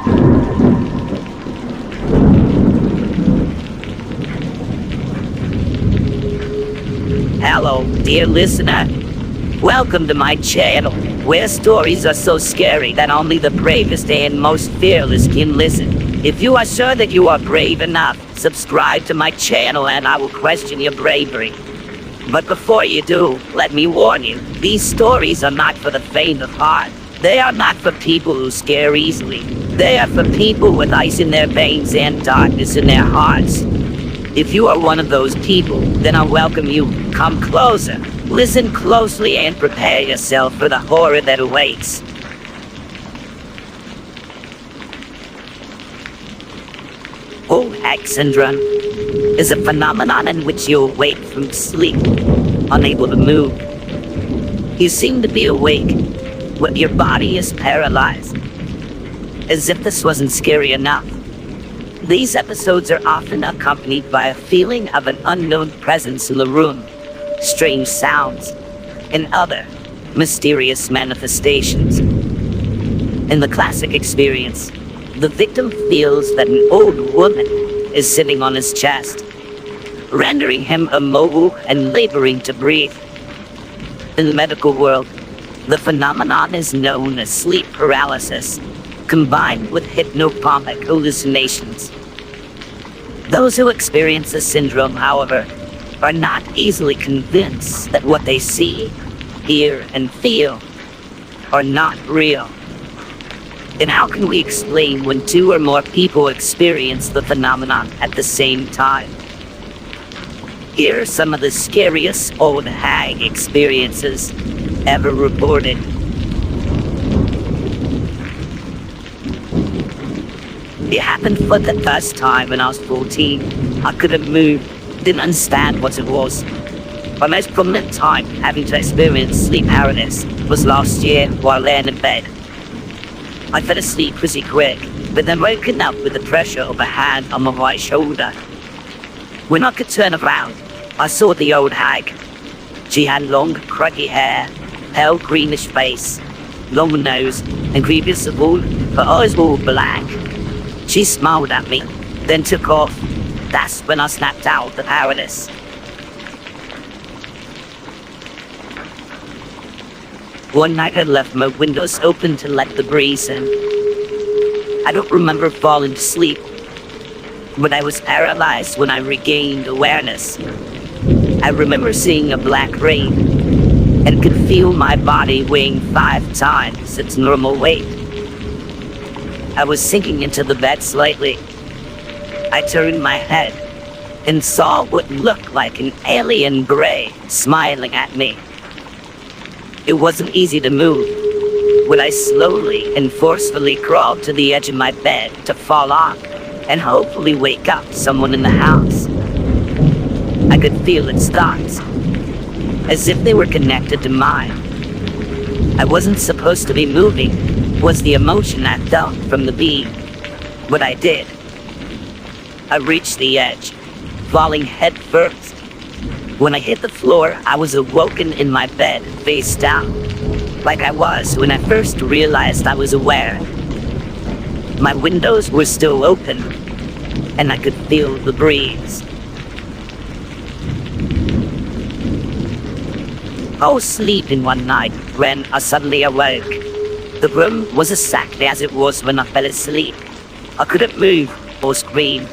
Hello, dear listener. Welcome to my channel, where stories are so scary that only the bravest and most fearless can listen. If you are sure that you are brave enough, subscribe to my channel and I will question your bravery. But before you do, let me warn you, these stories are not for the faint of heart. They are not for people who scare easily. They are for people with ice in their veins and darkness in their hearts. If you are one of those people, then I welcome you. Come closer, listen closely, and prepare yourself for the horror that awaits. OUIJA syndrome is a phenomenon in which you awake from sleep, unable to move. You seem to be awake, but your body is paralyzed. As if this wasn't scary enough, these episodes are often accompanied by a feeling of an unknown presence in the room, strange sounds, and other mysterious manifestations. In the classic experience, the victim feels that an old woman is sitting on his chest, rendering him immobile and laboring to breathe. In the medical world, the phenomenon is known as sleep paralysis, combined with hypnopompic hallucinations. Those who experience this syndrome, however, are not easily convinced that what they see, hear, and feel are not real. And how can we explain when two or more people experience the phenomenon at the same time? Here are some of the scariest OUIJA experiences ever reported. It happened for the first time when I was 14. I couldn't move, didn't understand what it was. My most prominent time having to experience sleep paralysis was last year while laying in bed. I fell asleep pretty quick, but then woken up with the pressure of a hand on my right shoulder. When I could turn around, I saw the old hag. She had long, craggy hair, pale greenish face, long nose, and grievous of all, her eyes were all black. She smiled at me, then took off. That's when I snapped out of the paralysis. One night I left my windows open to let the breeze in. I don't remember falling to sleep, but I was paralyzed when I regained awareness. I remember seeing a black rain and could feel my body weighing 5 times its normal weight. I was sinking into the bed slightly. I turned my head and saw what looked like an alien gray smiling at me. It wasn't easy to move, but I slowly and forcefully crawled to the edge of my bed to fall off and hopefully wake up someone in the house. I could feel its thoughts, as if they were connected to mine. I wasn't supposed to be moving, was the emotion I felt from the beam, but I did. I reached the edge, falling head first. When I hit the floor, I was awoken in my bed, face down, like I was when I first realized I was aware. My windows were still open, and I could feel the breeze. I was sleeping one night when I suddenly awoke. The room was exactly as it was when I fell asleep. I couldn't move or scream.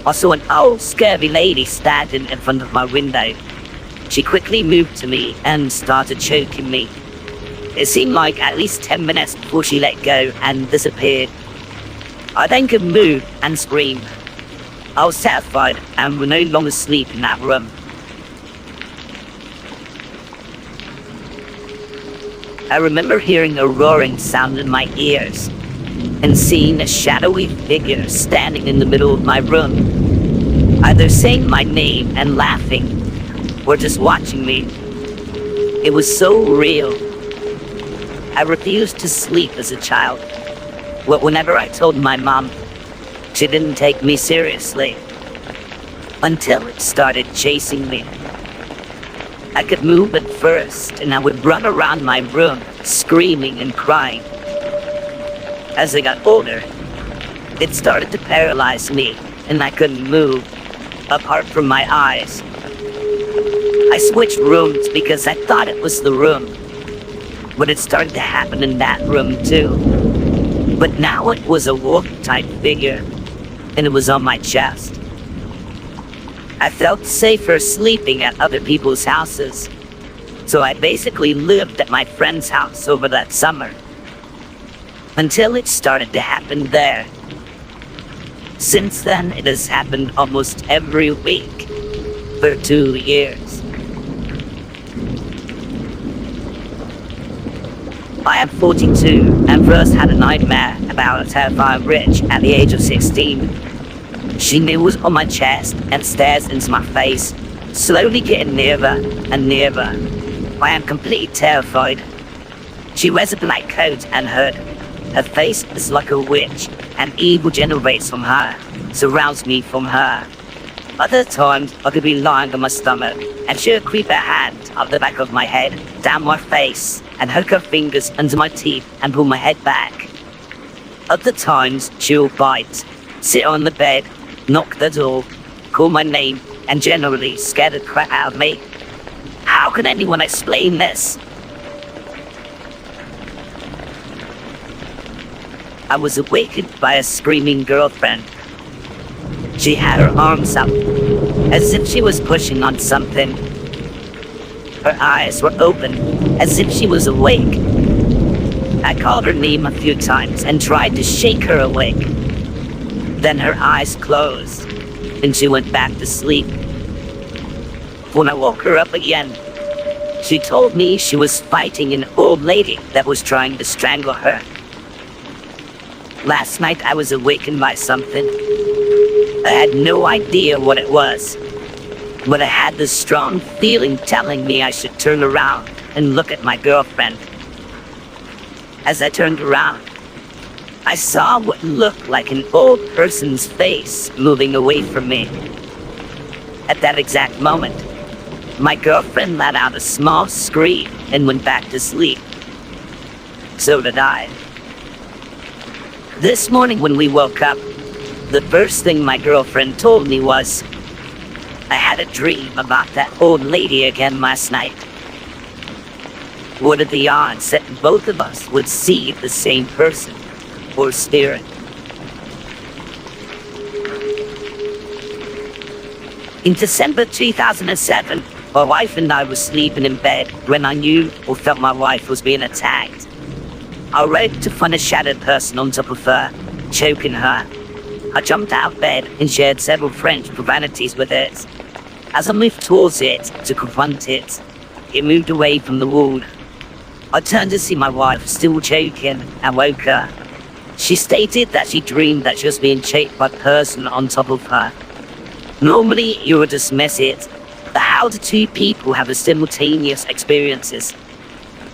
I saw an old, scurvy lady standing in front of my window. She quickly moved to me and started choking me. It seemed like at least 10 minutes before she let go and disappeared. I then could move and scream. I was terrified and would no longer sleep in that room. I remember hearing a roaring sound in my ears and seeing a shadowy figure standing in the middle of my room, either saying my name and laughing, or just watching me. It was so real. I refused to sleep as a child, but whenever I told my mom, she didn't take me seriously, until it started chasing me. I could move at first, and I would run around my room, screaming and crying. As I got older, It started to paralyze me, and I couldn't move, apart from my eyes. I switched rooms because I thought it was the room, but it started to happen in that room too. But now it was a wolf-type figure, and it was on my chest. I felt safer sleeping at other people's houses, so I basically lived at my friend's house over that summer, until it started to happen there. Since then, it has happened almost every week for 2 years. I am 42 and first had a nightmare about a terrifying witch at the age of 16. She kneels on my chest and stares into my face, slowly getting nearer and nearer. I am completely terrified. She wears a black coat and hood. Her face is like a witch, and evil generates from her, surrounds me from her. Other times, I could be lying on my stomach, and she'll creep her hand up the back of my head, down my face, and hook her fingers under my teeth and pull my head back. Other times, she'll bite, sit on the bed, knock the door, call my name, and generally scare the crap out of me. How can anyone explain this? I was awakened by a screaming girlfriend. She had her arms up, as if she was pushing on something. Her eyes were open, as if she was awake. I called her name a few times and tried to shake her awake. Then her eyes closed, and she went back to sleep. When I woke her up again, she told me she was fighting an old lady that was trying to strangle her. Last night I was awakened by something. I had no idea what it was, but I had this strong feeling telling me I should turn around and look at my girlfriend. As I turned around, I saw what looked like an old person's face moving away from me. At that exact moment, my girlfriend let out a small scream and went back to sleep. So did I. This morning when we woke up, the first thing my girlfriend told me was, I had a dream about that old lady again last night. What are the odds that both of us would see the same person or spirit? In December 2007, my wife and I were sleeping in bed when I knew or felt my wife was being attacked. I ran to find a shattered person on top of her, choking her. I jumped out of bed and shared several French profanities with it. As I moved towards it to confront it, it moved away from the wall. I turned to see my wife still choking and woke her. She stated that she dreamed that she was being chased by a person on top of her. Normally, you would dismiss it, but how do two people have a simultaneous experiences?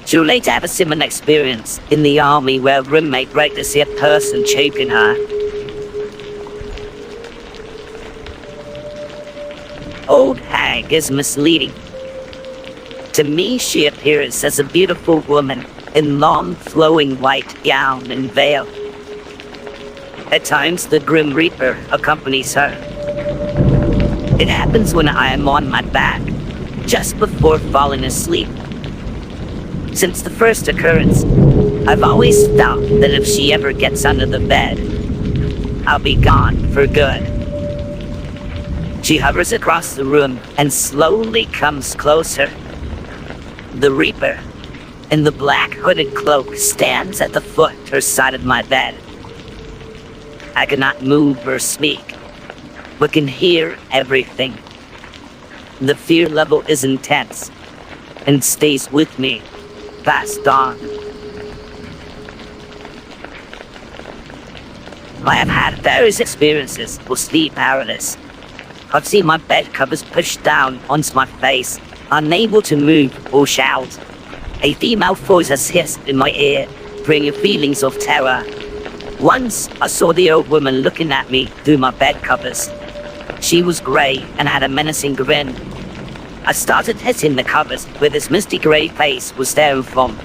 She'll later have a similar experience in the army where a roommate raped to see a person choking her. Old hag is misleading. To me, she appears as a beautiful woman in long, flowing white gown and veil. At times, the Grim Reaper accompanies her. It happens when I am on my back, just before falling asleep. Since the first occurrence, I've always felt that if she ever gets under the bed, I'll be gone for good. She hovers across the room and slowly comes closer. The Reaper, in the black hooded cloak, stands at the foot or side of my bed. I cannot move or speak, but can hear everything. The fear level is intense and stays with me past dawn. I have had various experiences with sleep paralysis. I've seen my bed covers pushed down onto my face, unable to move or shout. A female voice has hissed in my ear, bringing feelings of terror. Once, I saw the old woman looking at me through my bed covers. She was grey and had a menacing grin. I started hitting the covers where this misty grey face was staring from.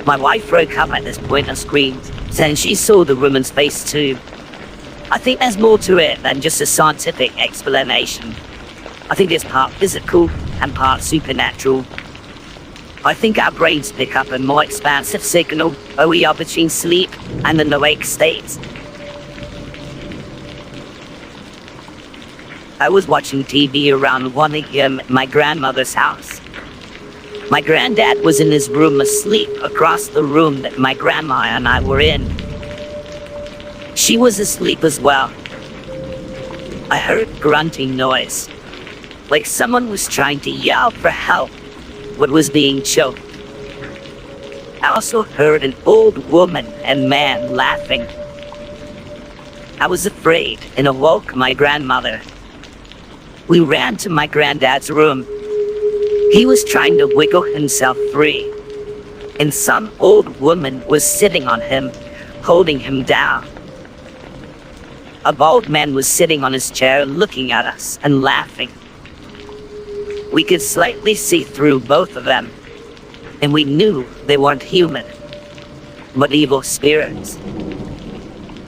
My wife woke up at this point and screamed, saying she saw the woman's face too. I think there's more to it than just a scientific explanation. I think it's part physical and part supernatural. I think our brains pick up a more expansive signal OUIJA between sleep and an awake state. I was watching TV around 1 a.m. at my grandmother's house. My granddad was in his room asleep across the room that my grandma and I were in. She was asleep as well. I heard grunting noise, like someone was trying to yell for help, but was being choked. I also heard an old woman and man laughing. I was afraid and awoke my grandmother. We ran to my granddad's room. He was trying to wiggle himself free, and some old woman was sitting on him, holding him down. A bald man was sitting on his chair looking at us and laughing. We could slightly see through both of them, and we knew they weren't human, but evil spirits.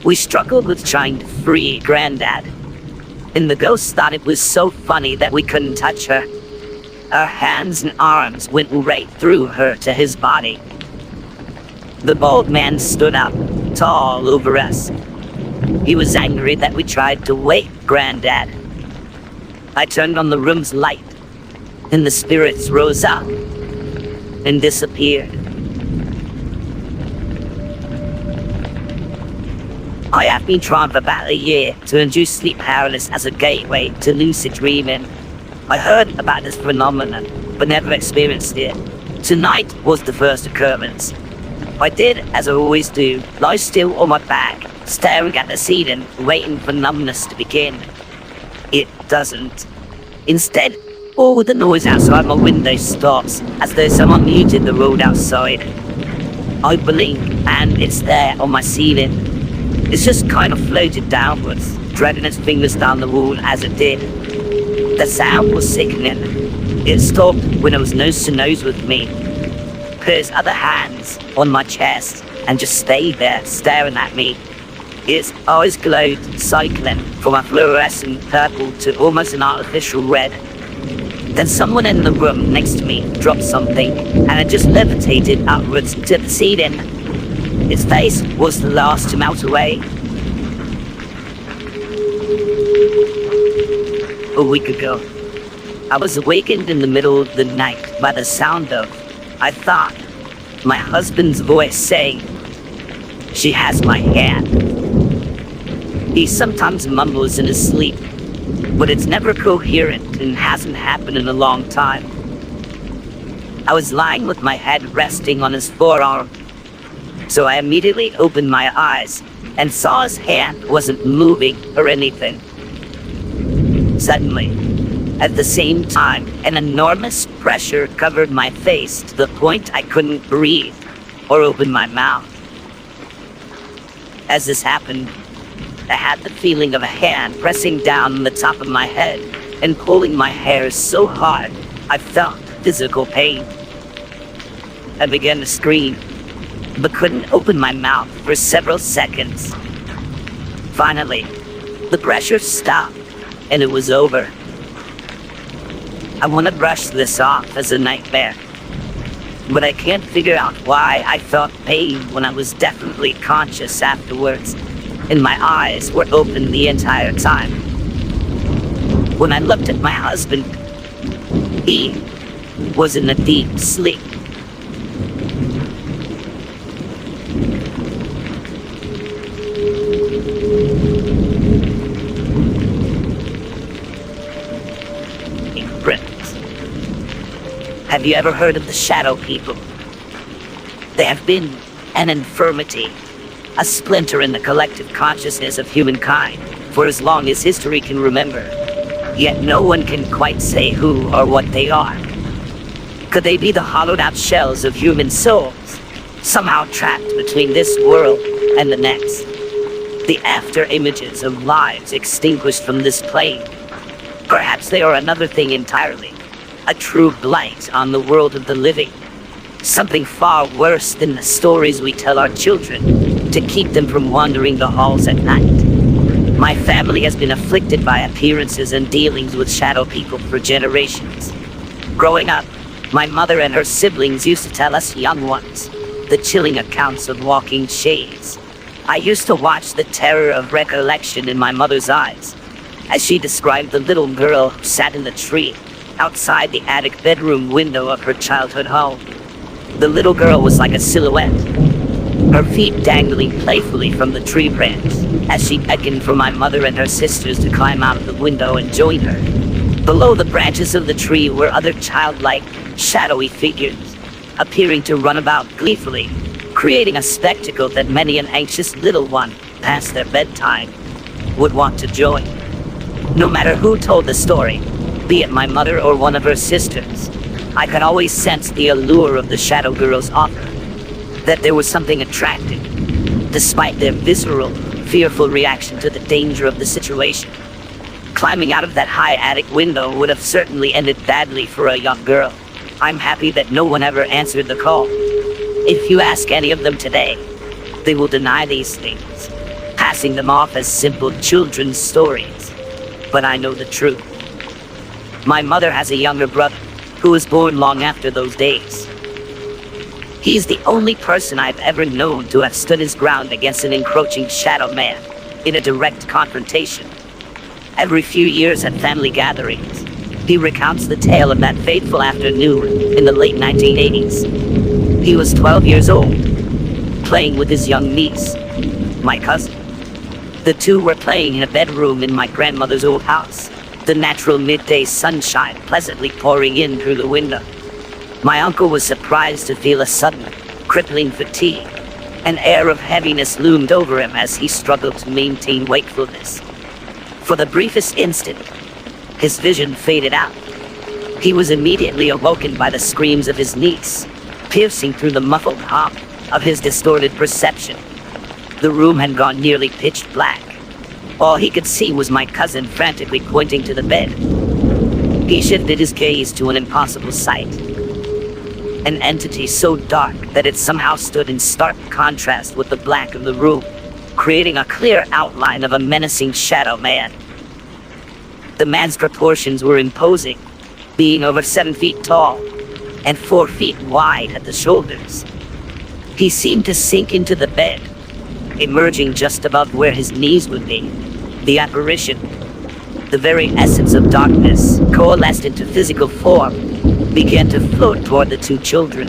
We struggled with trying to free Granddad, and the ghost thought it was so funny that we couldn't touch her. Our hands and arms went right through her to his body. The bald man stood up, tall over us. He was angry that we tried to wake Granddad. I turned on the room's light, and the spirits rose up and disappeared. I have been trying for about a year to induce sleep paralysis as a gateway to lucid dreaming. I heard about this phenomenon, but never experienced it. Tonight was the first occurrence. I did, as I always do, lie still on my back, staring at the ceiling, waiting for numbness to begin. It doesn't. Instead, all the noise outside my window stops, as though someone muted the road outside. I blink, and it's there on my ceiling. It's just kind of floated downwards, dragging its fingers down the wall as it did. The sound was sickening. It stopped when there was nose to nose with me. Put his other hands on my chest and just stayed there staring at me. Its eyes glowed, cycling from a fluorescent purple to almost an artificial red. Then someone in the room next to me dropped something, and it just levitated upwards to the ceiling. Its face was the last to melt away. A week ago, I was awakened in the middle of the night by the sound of, I thought, my husband's voice saying, "She has my hand." He sometimes mumbles in his sleep, but it's never coherent and hasn't happened in a long time. I was lying with my head resting on his forearm, so I immediately opened my eyes and saw his hand wasn't moving or anything. Suddenly, at the same time, an enormous pressure covered my face to the point I couldn't breathe or open my mouth. As this happened, I had the feeling of a hand pressing down on the top of my head and pulling my hair so hard I felt physical pain. I began to scream, but couldn't open my mouth for several seconds. Finally, the pressure stopped, and it was over. I want to brush this off as a nightmare, but I can't figure out why I felt pain when I was definitely conscious afterwards, and my eyes were open the entire time. When I looked at my husband, he was in a deep sleep. Have you ever heard of the shadow people? They have been an infirmity, a splinter in the collective consciousness of humankind for as long as history can remember. Yet no one can quite say who or what they are. Could they be the hollowed out shells of human souls, somehow trapped between this world and the next? The after images of lives extinguished from this plane? Perhaps they are another thing entirely. A true blight on the world of the living. Something far worse than the stories we tell our children to keep them from wandering the halls at night. My family has been afflicted by appearances and dealings with shadow people for generations. Growing up, my mother and her siblings used to tell us young ones the chilling accounts of walking shades. I used to watch the terror of recollection in my mother's eyes as she described the little girl who sat in the tree outside the attic bedroom window of her childhood home. The little girl was like a silhouette, her feet dangling playfully from the tree branch as she beckoned for my mother and her sisters to climb out of the window and join her. Below the branches of the tree were other childlike, shadowy figures, appearing to run about gleefully, creating a spectacle that many an anxious little one, past their bedtime, would want to join. No matter who told the story, be it my mother or one of her sisters, I could always sense the allure of the shadow girl's offer, that there was something attractive, despite their visceral, fearful reaction to the danger of the situation. Climbing out of that high attic window would have certainly ended badly for a young girl. I'm happy that no one ever answered the call. If you ask any of them today, they will deny these things, passing them off as simple children's stories. But I know the truth. My mother has a younger brother who was born long after those days. He's the only person I've ever known to have stood his ground against an encroaching shadow man in a direct confrontation. Every few years at family gatherings, he recounts the tale of that fateful afternoon in the late 1980s. He was 12 years old, playing with his young niece, my cousin. The two were playing in a bedroom in my grandmother's old house, the natural midday sunshine pleasantly pouring in through the window. My uncle was surprised to feel a sudden, crippling fatigue. An air of heaviness loomed over him as he struggled to maintain wakefulness. For the briefest instant, his vision faded out. He was immediately awoken by the screams of his niece, piercing through the muffled hum of his distorted perception. The room had gone nearly pitch black. All he could see was my cousin frantically pointing to the bed. He shifted his gaze to an impossible sight. An entity so dark that it somehow stood in stark contrast with the black of the room, creating a clear outline of a menacing shadow man. The man's proportions were imposing, being over 7 feet tall and 4 feet wide at the shoulders. He seemed to sink into the bed, emerging just above where his knees would be. The apparition, the very essence of darkness, coalesced into physical form, began to float toward the two children.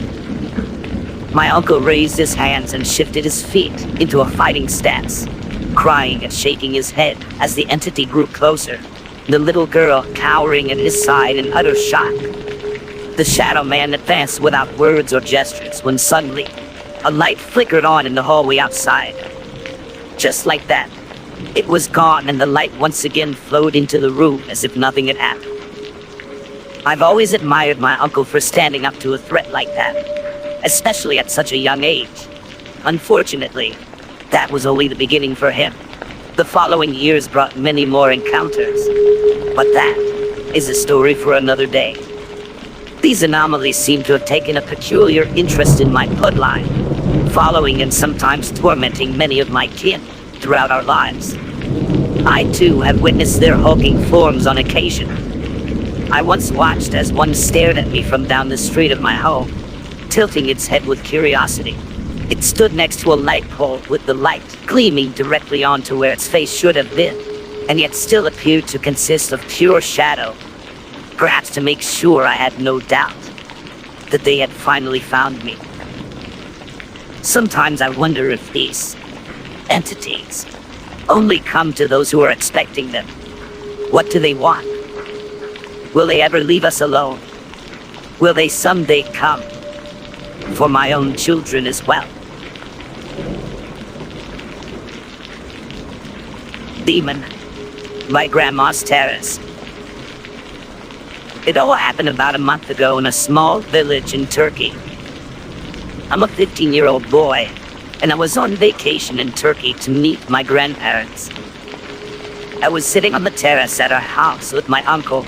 My uncle raised his hands and shifted his feet into a fighting stance, crying and shaking his head as the entity grew closer, the little girl cowering at his side in utter shock. The shadow man advanced without words or gestures when suddenly, a light flickered on in the hallway outside. Just like that, it was gone and the light once again flowed into the room as if nothing had happened. I've always admired my uncle for standing up to a threat like that, especially at such a young age. Unfortunately, that was only the beginning for him. The following years brought many more encounters, but that is a story for another day. These anomalies seem to have taken a peculiar interest in my bloodline, following and sometimes tormenting many of my kin throughout our lives. I too have witnessed their hulking forms on occasion. I once watched as one stared at me from down the street of my home, tilting its head with curiosity. It stood next to a light pole with the light gleaming directly onto where its face should have been, and yet still appeared to consist of pure shadow, perhaps to make sure I had no doubt that they had finally found me. Sometimes I wonder if these entities only come to those who are expecting them. What do they want? Will they ever leave us alone? Will they someday come for my own children as well? Demon, my grandma's terrace. It all happened about a month ago in a small village in Turkey. I'm a 15-year-old boy, and I was on vacation in Turkey to meet my grandparents. I was sitting on the terrace at our house with my uncle.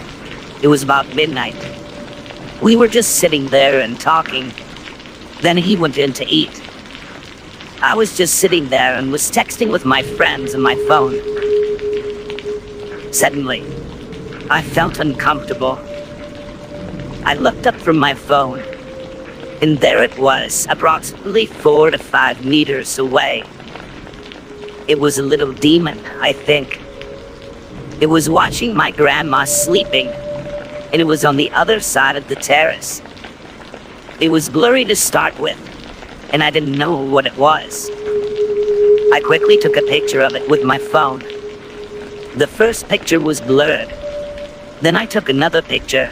It was about midnight. We were just sitting there and talking. Then he went in to eat. I was just sitting there and was texting with my friends on my phone. Suddenly, I felt uncomfortable. I looked up from my phone, and there it was, approximately 4 to 5 meters away. It was a little demon, I think. It was watching my grandma sleeping, and it was on the other side of the terrace. It was blurry to start with, and I didn't know what it was. I quickly took a picture of it with my phone. The first picture was blurred. Then I took another picture,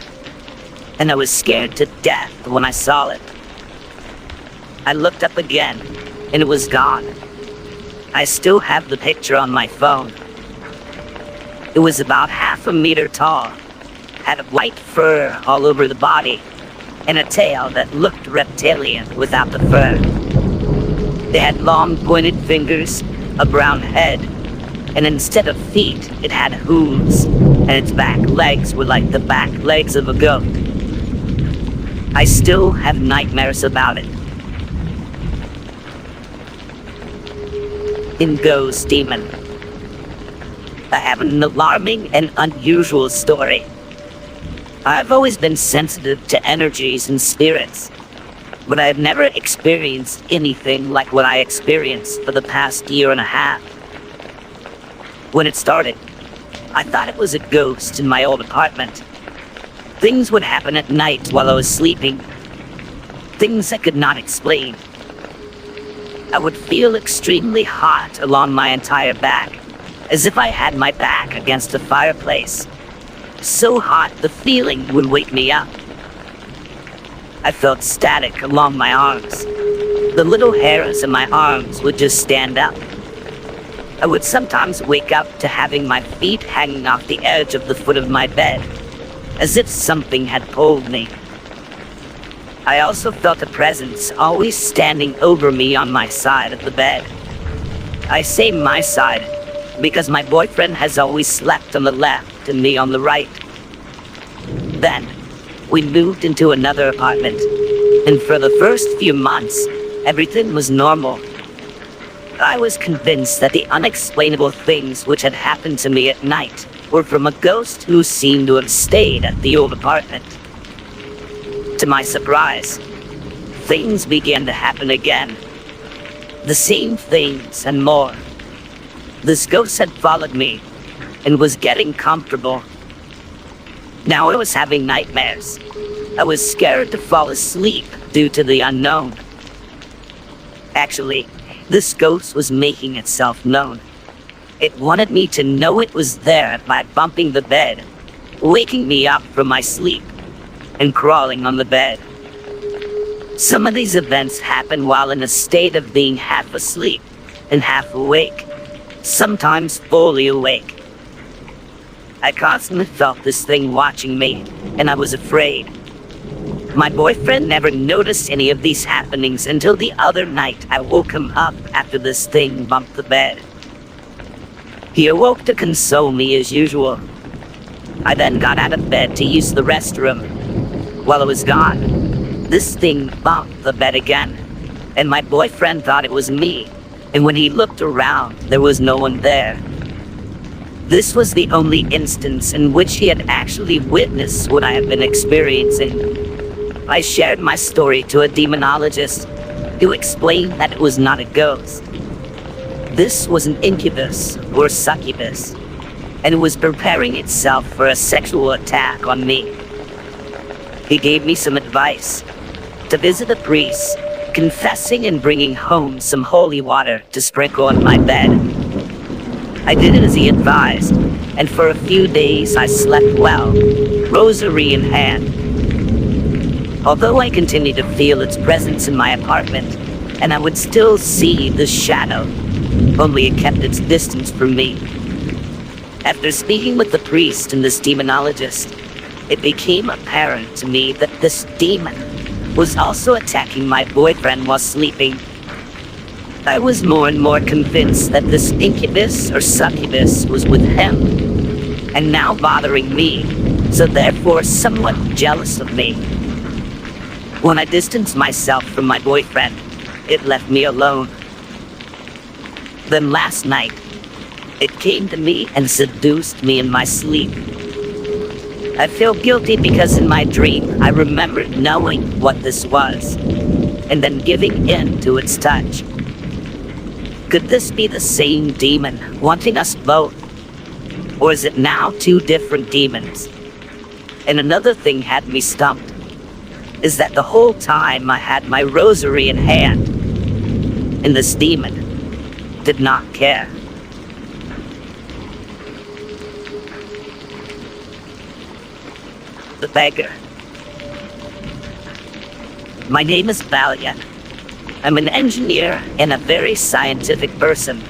and I was scared to death when I saw it. I looked up again, and it was gone. I still have the picture on my phone. It was about half a meter tall, had white fur all over the body, and a tail that looked reptilian without the fur. They had long pointed fingers, a brown head, and instead of feet, it had hooves, and its back legs were like the back legs of a goat. I still have nightmares about it. In goes Demon. I have an alarming and unusual story. I've always been sensitive to energies and spirits, but I have never experienced anything like what I experienced for the past year and a half. When it started, I thought it was a ghost in my old apartment. Things would happen at night while I was sleeping. Things I could not explain. I would feel extremely hot along my entire back, as if I had my back against a fireplace. So hot the feeling would wake me up. I felt static along my arms. The little hairs in my arms would just stand up. I would sometimes wake up to having my feet hanging off the edge of the foot of my bed, as if something had pulled me. I also felt a presence always standing over me on my side of the bed. I say my side because my boyfriend has always slept on the left and me on the right. Then, we moved into another apartment, and for the first few months, everything was normal. I was convinced that the unexplainable things which had happened to me at night were from a ghost who seemed to have stayed at the old apartment. To my surprise, things began to happen again. The same things and more. This ghost had followed me and was getting comfortable. Now I was having nightmares. I was scared to fall asleep due to the unknown. Actually, this ghost was making itself known. It wanted me to know it was there by bumping the bed, waking me up from my sleep, and crawling on the bed. Some of these events happened while in a state of being half asleep and half awake, sometimes fully awake. I constantly felt this thing watching me, and I was afraid. My boyfriend never noticed any of these happenings until the other night I woke him up after this thing bumped the bed. He awoke to console me as usual. I then got out of bed to use the restroom. While I was gone, this thing bumped the bed again, and my boyfriend thought it was me, and when he looked around, there was no one there. This was the only instance in which he had actually witnessed what I had been experiencing. I shared my story to a demonologist, who explained that it was not a ghost. This was an incubus or succubus, and it was preparing itself for a sexual attack on me. He gave me some advice: to visit a priest, confessing and bringing home some holy water to sprinkle on my bed. I did it as he advised, and for a few days I slept well, rosary in hand. Although I continued to feel its presence in my apartment, and I would still see the shadow, only it kept its distance from me. After speaking with the priest and this demonologist, it became apparent to me that this demon was also attacking my boyfriend while sleeping. I was more and more convinced that this incubus or succubus was with him, and now bothering me, so therefore somewhat jealous of me. When I distanced myself from my boyfriend, it left me alone. Then last night, It came to me and seduced me in my sleep. I feel guilty because in my dream I remembered knowing what this was, and then giving in to its touch. Could this be the same demon wanting us both? Or is it now two different demons? And another thing had me stumped, is that the whole time I had my rosary in hand, and this demon did not care. The beggar. My name is Valia. I'm an engineer and a very scientific person.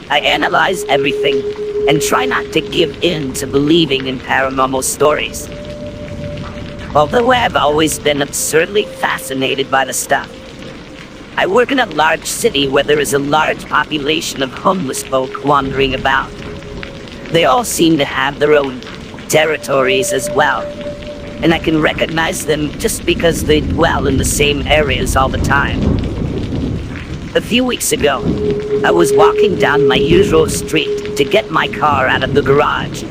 I analyze everything and try not to give in to believing in paranormal stories. Although I have always been absurdly fascinated by the stuff. I work in a large city where there is a large population of homeless folk wandering about. They all seem to have their own territories as well, and I can recognize them just because they dwell in the same areas all the time. A few weeks ago, I was walking down my usual street to get my car out of the garage.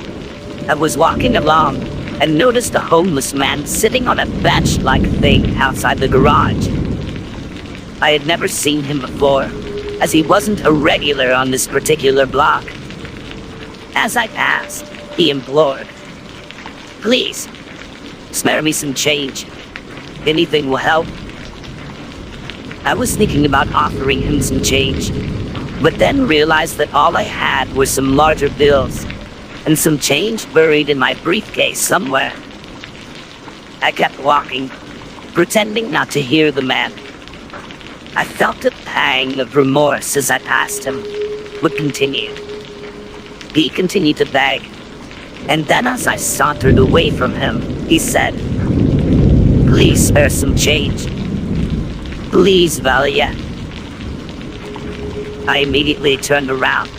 I was walking along and noticed a homeless man sitting on a bench-like thing outside the garage. I had never seen him before, as he wasn't a regular on this particular block. As I passed, he implored, "Please, spare me some change. Anything will help." I was thinking about offering him some change, but then realized that all I had were some larger bills, and some change buried in my briefcase somewhere. I kept walking, pretending not to hear the man. I felt a pang of remorse as I passed him, but continued. He continued to beg, and then as I sauntered away from him, he said, "Please spare some change. Please, Valia." I immediately turned around,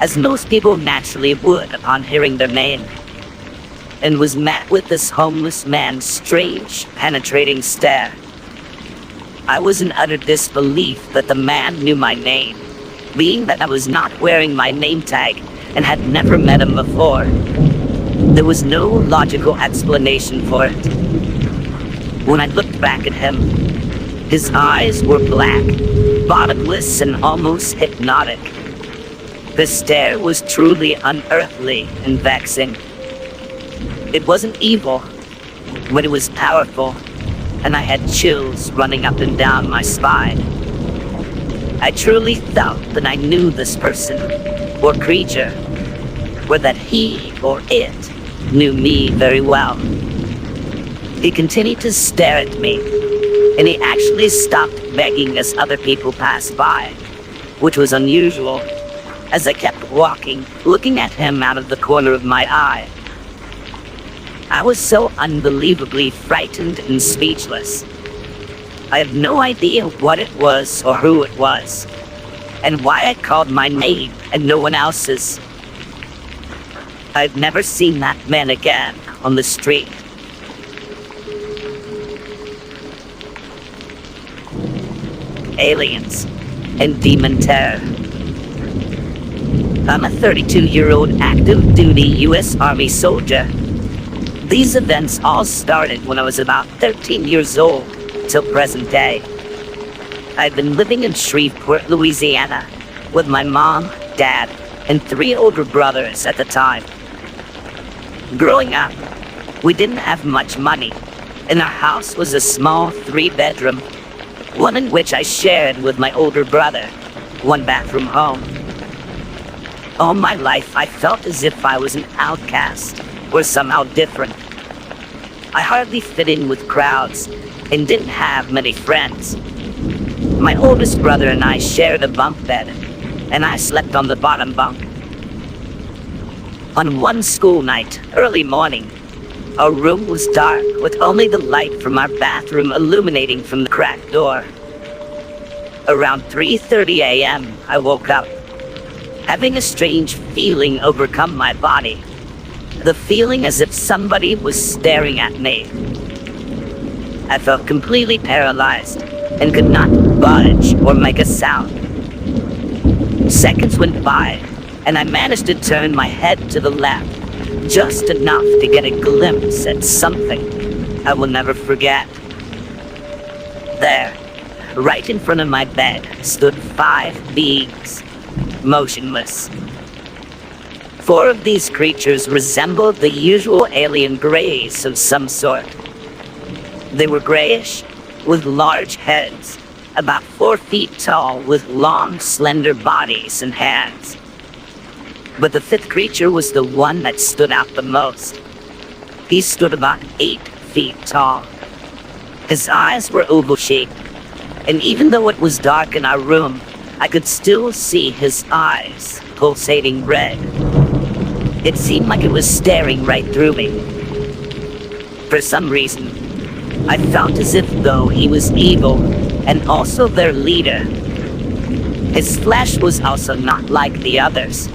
as most people naturally would upon hearing their name, and was met with this homeless man's strange, penetrating stare. I was in utter disbelief that the man knew my name, being that I was not wearing my name tag and had never met him before. There was no logical explanation for it. When I looked back at him, his eyes were black, bottomless, and almost hypnotic. The stare was truly unearthly and vexing. It wasn't evil, but it was powerful, and I had chills running up and down my spine. I truly felt that I knew this person, or creature, or that he or it knew me very well. He continued to stare at me, and he actually stopped begging as other people passed by, which was unusual, as I kept walking, looking at him out of the corner of my eye. I was so unbelievably frightened and speechless. I have no idea what it was or who it was, and why I called my name and no one else's. I've never seen that man again on the street. Aliens and demon terror. I'm a 32-year-old active-duty U.S. Army soldier. These events all started when I was about 13 years old, till present day. I've been living in Shreveport, Louisiana, with my mom, dad, and 3 older brothers at the time. Growing up, we didn't have much money, and our house was a small 3-bedroom, one in which I shared with my older brother, 1-bathroom home. All my life, I felt as if I was an outcast, or somehow different. I hardly fit in with crowds, and didn't have many friends. My oldest brother and I shared a bunk bed, and I slept on the bottom bunk. On one school night, early morning, our room was dark with only the light from our bathroom illuminating from the cracked door. Around 3:30 a.m., I woke up, having a strange feeling overcome my body. The feeling as if somebody was staring at me. I felt completely paralyzed and could not budge or make a sound. Seconds went by, and I managed to turn my head to the left, just enough to get a glimpse at something I will never forget. There, right in front of my bed, stood 5 beings, motionless. 4 of these creatures resembled the usual alien greys of some sort. They were grayish, with large heads, about 4 feet tall, with long, slender bodies and hands. But the 5th creature was the one that stood out the most. He stood about 8 feet tall. His eyes were oval-shaped, and even though it was dark in our room, I could still see his eyes pulsating red. It seemed like it was staring right through me. For some reason, I felt as if though he was evil and also their leader. His flesh was also not like the others.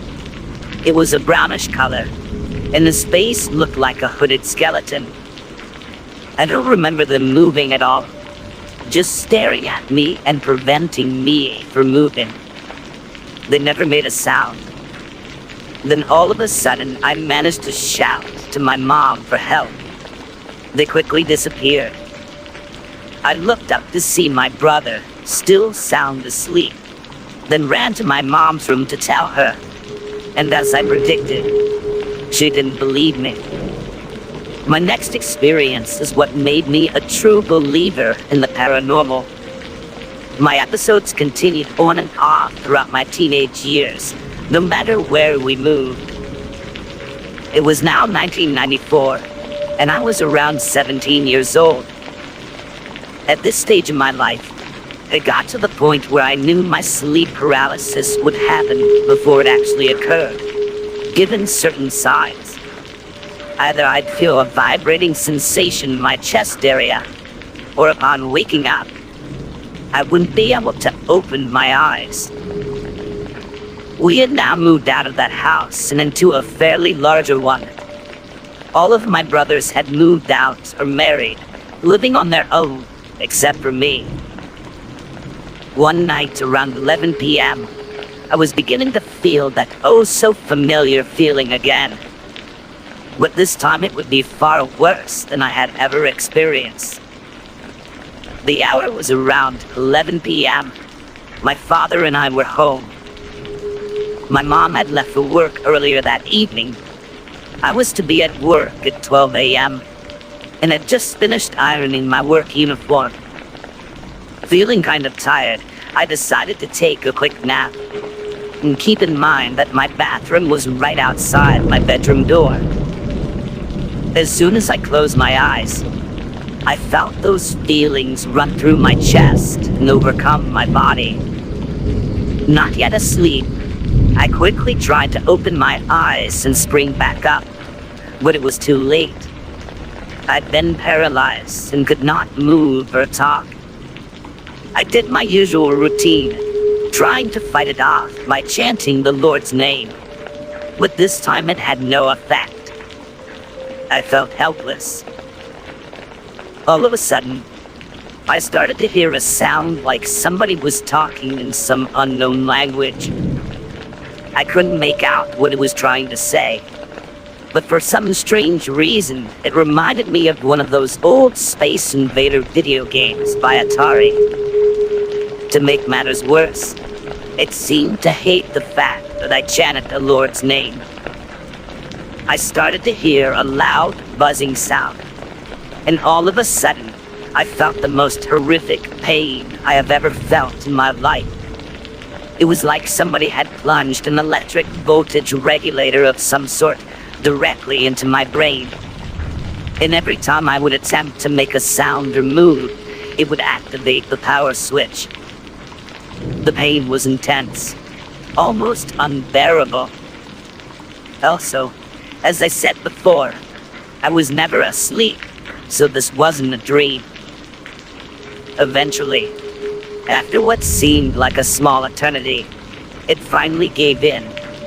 It was a brownish color, and his face looked like a hooded skeleton. I don't remember them moving at all, just staring at me and preventing me from moving. They never made a sound. Then all of a sudden, I managed to shout to my mom for help. They quickly disappeared. I looked up to see my brother, still sound asleep, then ran to my mom's room to tell her. And as I predicted, she didn't believe me. My next experience is what made me a true believer in the paranormal. My episodes continued on and off throughout my teenage years, no matter where we moved. It was now 1994, and I was around 17 years old. At this stage in my life, it got to the point where I knew my sleep paralysis would happen before it actually occurred, given certain signs. Either I'd feel a vibrating sensation in my chest area, or upon waking up, I wouldn't be able to open my eyes. We had now moved out of that house and into a fairly larger one. All of my brothers had moved out or married, living on their own, except for me. One night around 11 p.m., I was beginning to feel that so familiar feeling again. But this time it would be far worse than I had ever experienced. The hour was around 11 p.m. My father and I were home. My mom had left for work earlier that evening. I was to be at work at 12 a.m. and had just finished ironing my work uniform. Feeling kind of tired, I decided to take a quick nap. And keep in mind that my bathroom was right outside my bedroom door. As soon as I closed my eyes, I felt those feelings run through my chest and overcome my body. Not yet asleep, I quickly tried to open my eyes and spring back up, but it was too late. I'd been paralyzed and could not move or talk. I did my usual routine, trying to fight it off by chanting the Lord's name, but this time it had no effect. I felt helpless. All of a sudden, I started to hear a sound like somebody was talking in some unknown language. I couldn't make out what it was trying to say, but for some strange reason, it reminded me of one of those old Space Invader video games by Atari. To make matters worse, it seemed to hate the fact that I chanted the Lord's name. I started to hear a loud, buzzing sound, and all of a sudden, I felt the most horrific pain I have ever felt in my life. It was like somebody had plunged an electric voltage regulator of some sort directly into my brain. And every time I would attempt to make a sound or move, it would activate the power switch. The pain was intense, almost unbearable. Also, as I said before, I was never asleep, so this wasn't a dream. Eventually, after what seemed like a small eternity, it finally gave in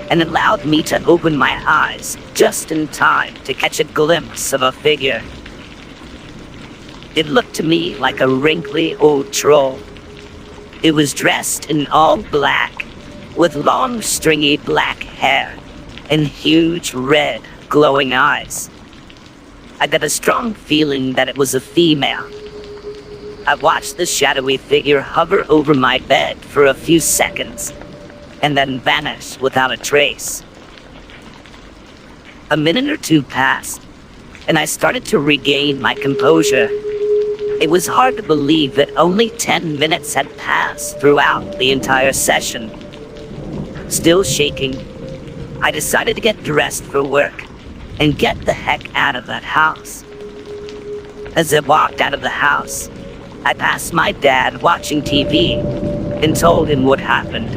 and allowed me to open my eyes just in time to catch a glimpse of a figure. It looked to me like a wrinkly old troll. It was dressed in all black, with long, stringy black hair and huge, red, glowing eyes. I got a strong feeling that it was a female. I watched the shadowy figure hover over my bed for a few seconds, and then vanish without a trace. A minute or two passed, and I started to regain my composure. It was hard to believe that only 10 minutes had passed throughout the entire session. Still shaking, I decided to get dressed for work and get the heck out of that house. As I walked out of the house, I passed my dad watching TV and told him what happened.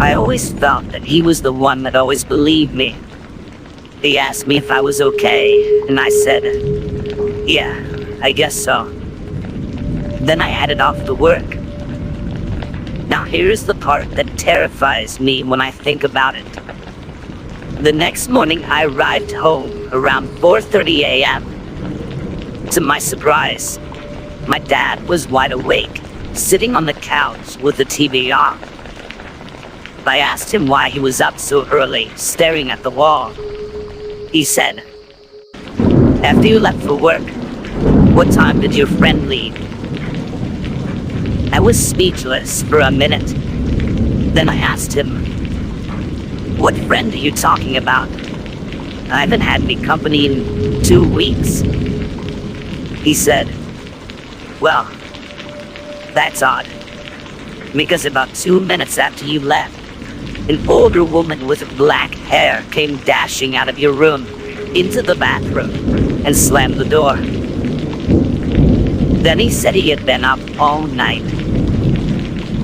I always felt that he was the one that always believed me. He asked me if I was okay, and I said, yeah, I guess so. Then I headed off to work. Now here's the part that terrifies me when I think about it. The next morning I arrived home around 4:30 a.m. To my surprise, my dad was wide awake, sitting on the couch with the TV on. I asked him why he was up so early, staring at the wall. He said, after you left for work, what time did your friend leave? I was speechless for a minute. Then I asked him, what friend are you talking about? I haven't had any company in 2 weeks. He said, well, that's odd, because about 2 minutes after you left, an older woman with black hair came dashing out of your room into the bathroom and slammed the door. Then he said he had been up all night.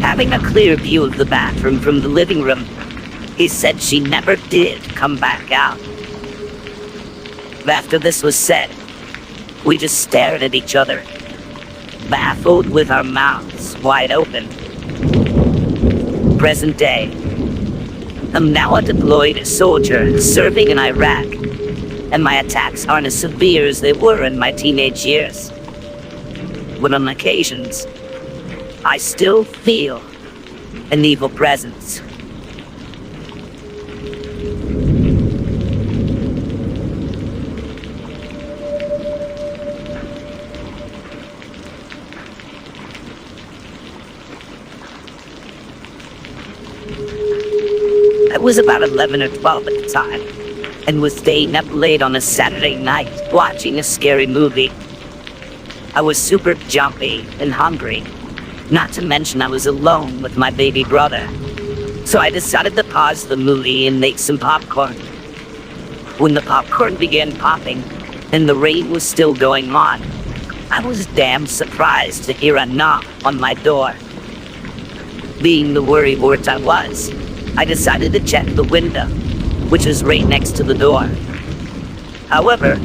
Having a clear view of the bathroom from the living room, he said she never did come back out. After this was said, we just stared at each other, baffled with our mouths wide open. Present day. I'm now a deployed soldier serving in Iraq, and my attacks aren't as severe as they were in my teenage years. But on occasions, I still feel an evil presence. I was about 11 or 12 at the time, and was staying up late on a Saturday night watching a scary movie. I was super jumpy and hungry, not to mention I was alone with my baby brother. So I decided to pause the movie and make some popcorn. When the popcorn began popping, and the rain was still going on, I was damn surprised to hear a knock on my door. Being the worrywart I was, I decided to check the window, which was right next to the door. However,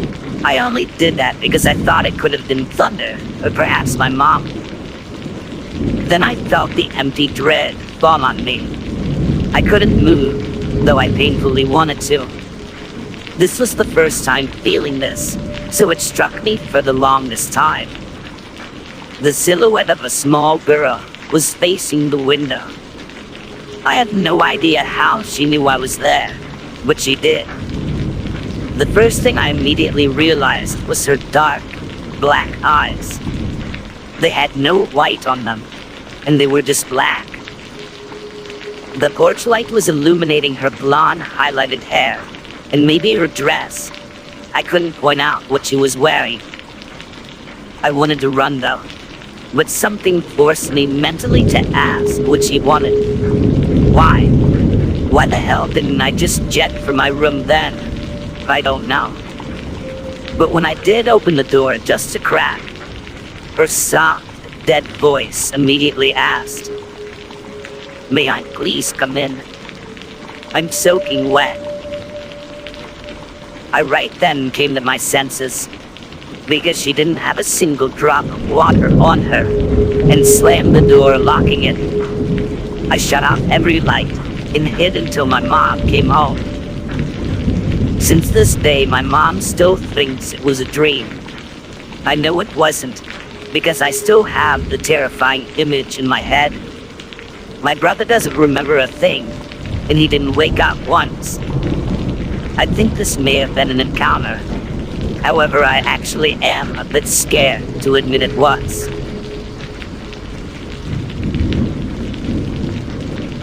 I only did that because I thought it could have been thunder, or perhaps my mom. Then I felt the empty dread fall on me. I couldn't move, though I painfully wanted to. This was the first time feeling this, so it struck me for the longest time. The silhouette of a small girl was facing the window. I had no idea how she knew I was there, but she did. The first thing I immediately realized was her dark, black eyes. They had no white on them, and they were just black. The porch light was illuminating her blonde, highlighted hair, and maybe her dress. I couldn't point out what she was wearing. I wanted to run though, but something forced me mentally to ask what she wanted. Why? Why the hell didn't I just jet for my room then? I don't know. But when I did open the door just a crack, her soft, dead voice immediately asked, "May I please come in? I'm soaking wet." I right then came to my senses, because she didn't have a single drop of water on her, and slammed the door, locking it. I shut off every light and hid until my mom came home. Since this day, my mom still thinks it was a dream. I know it wasn't, because I still have the terrifying image in my head. My brother doesn't remember a thing, and he didn't wake up once. I think this may have been an encounter. However, I actually am a bit scared to admit it was.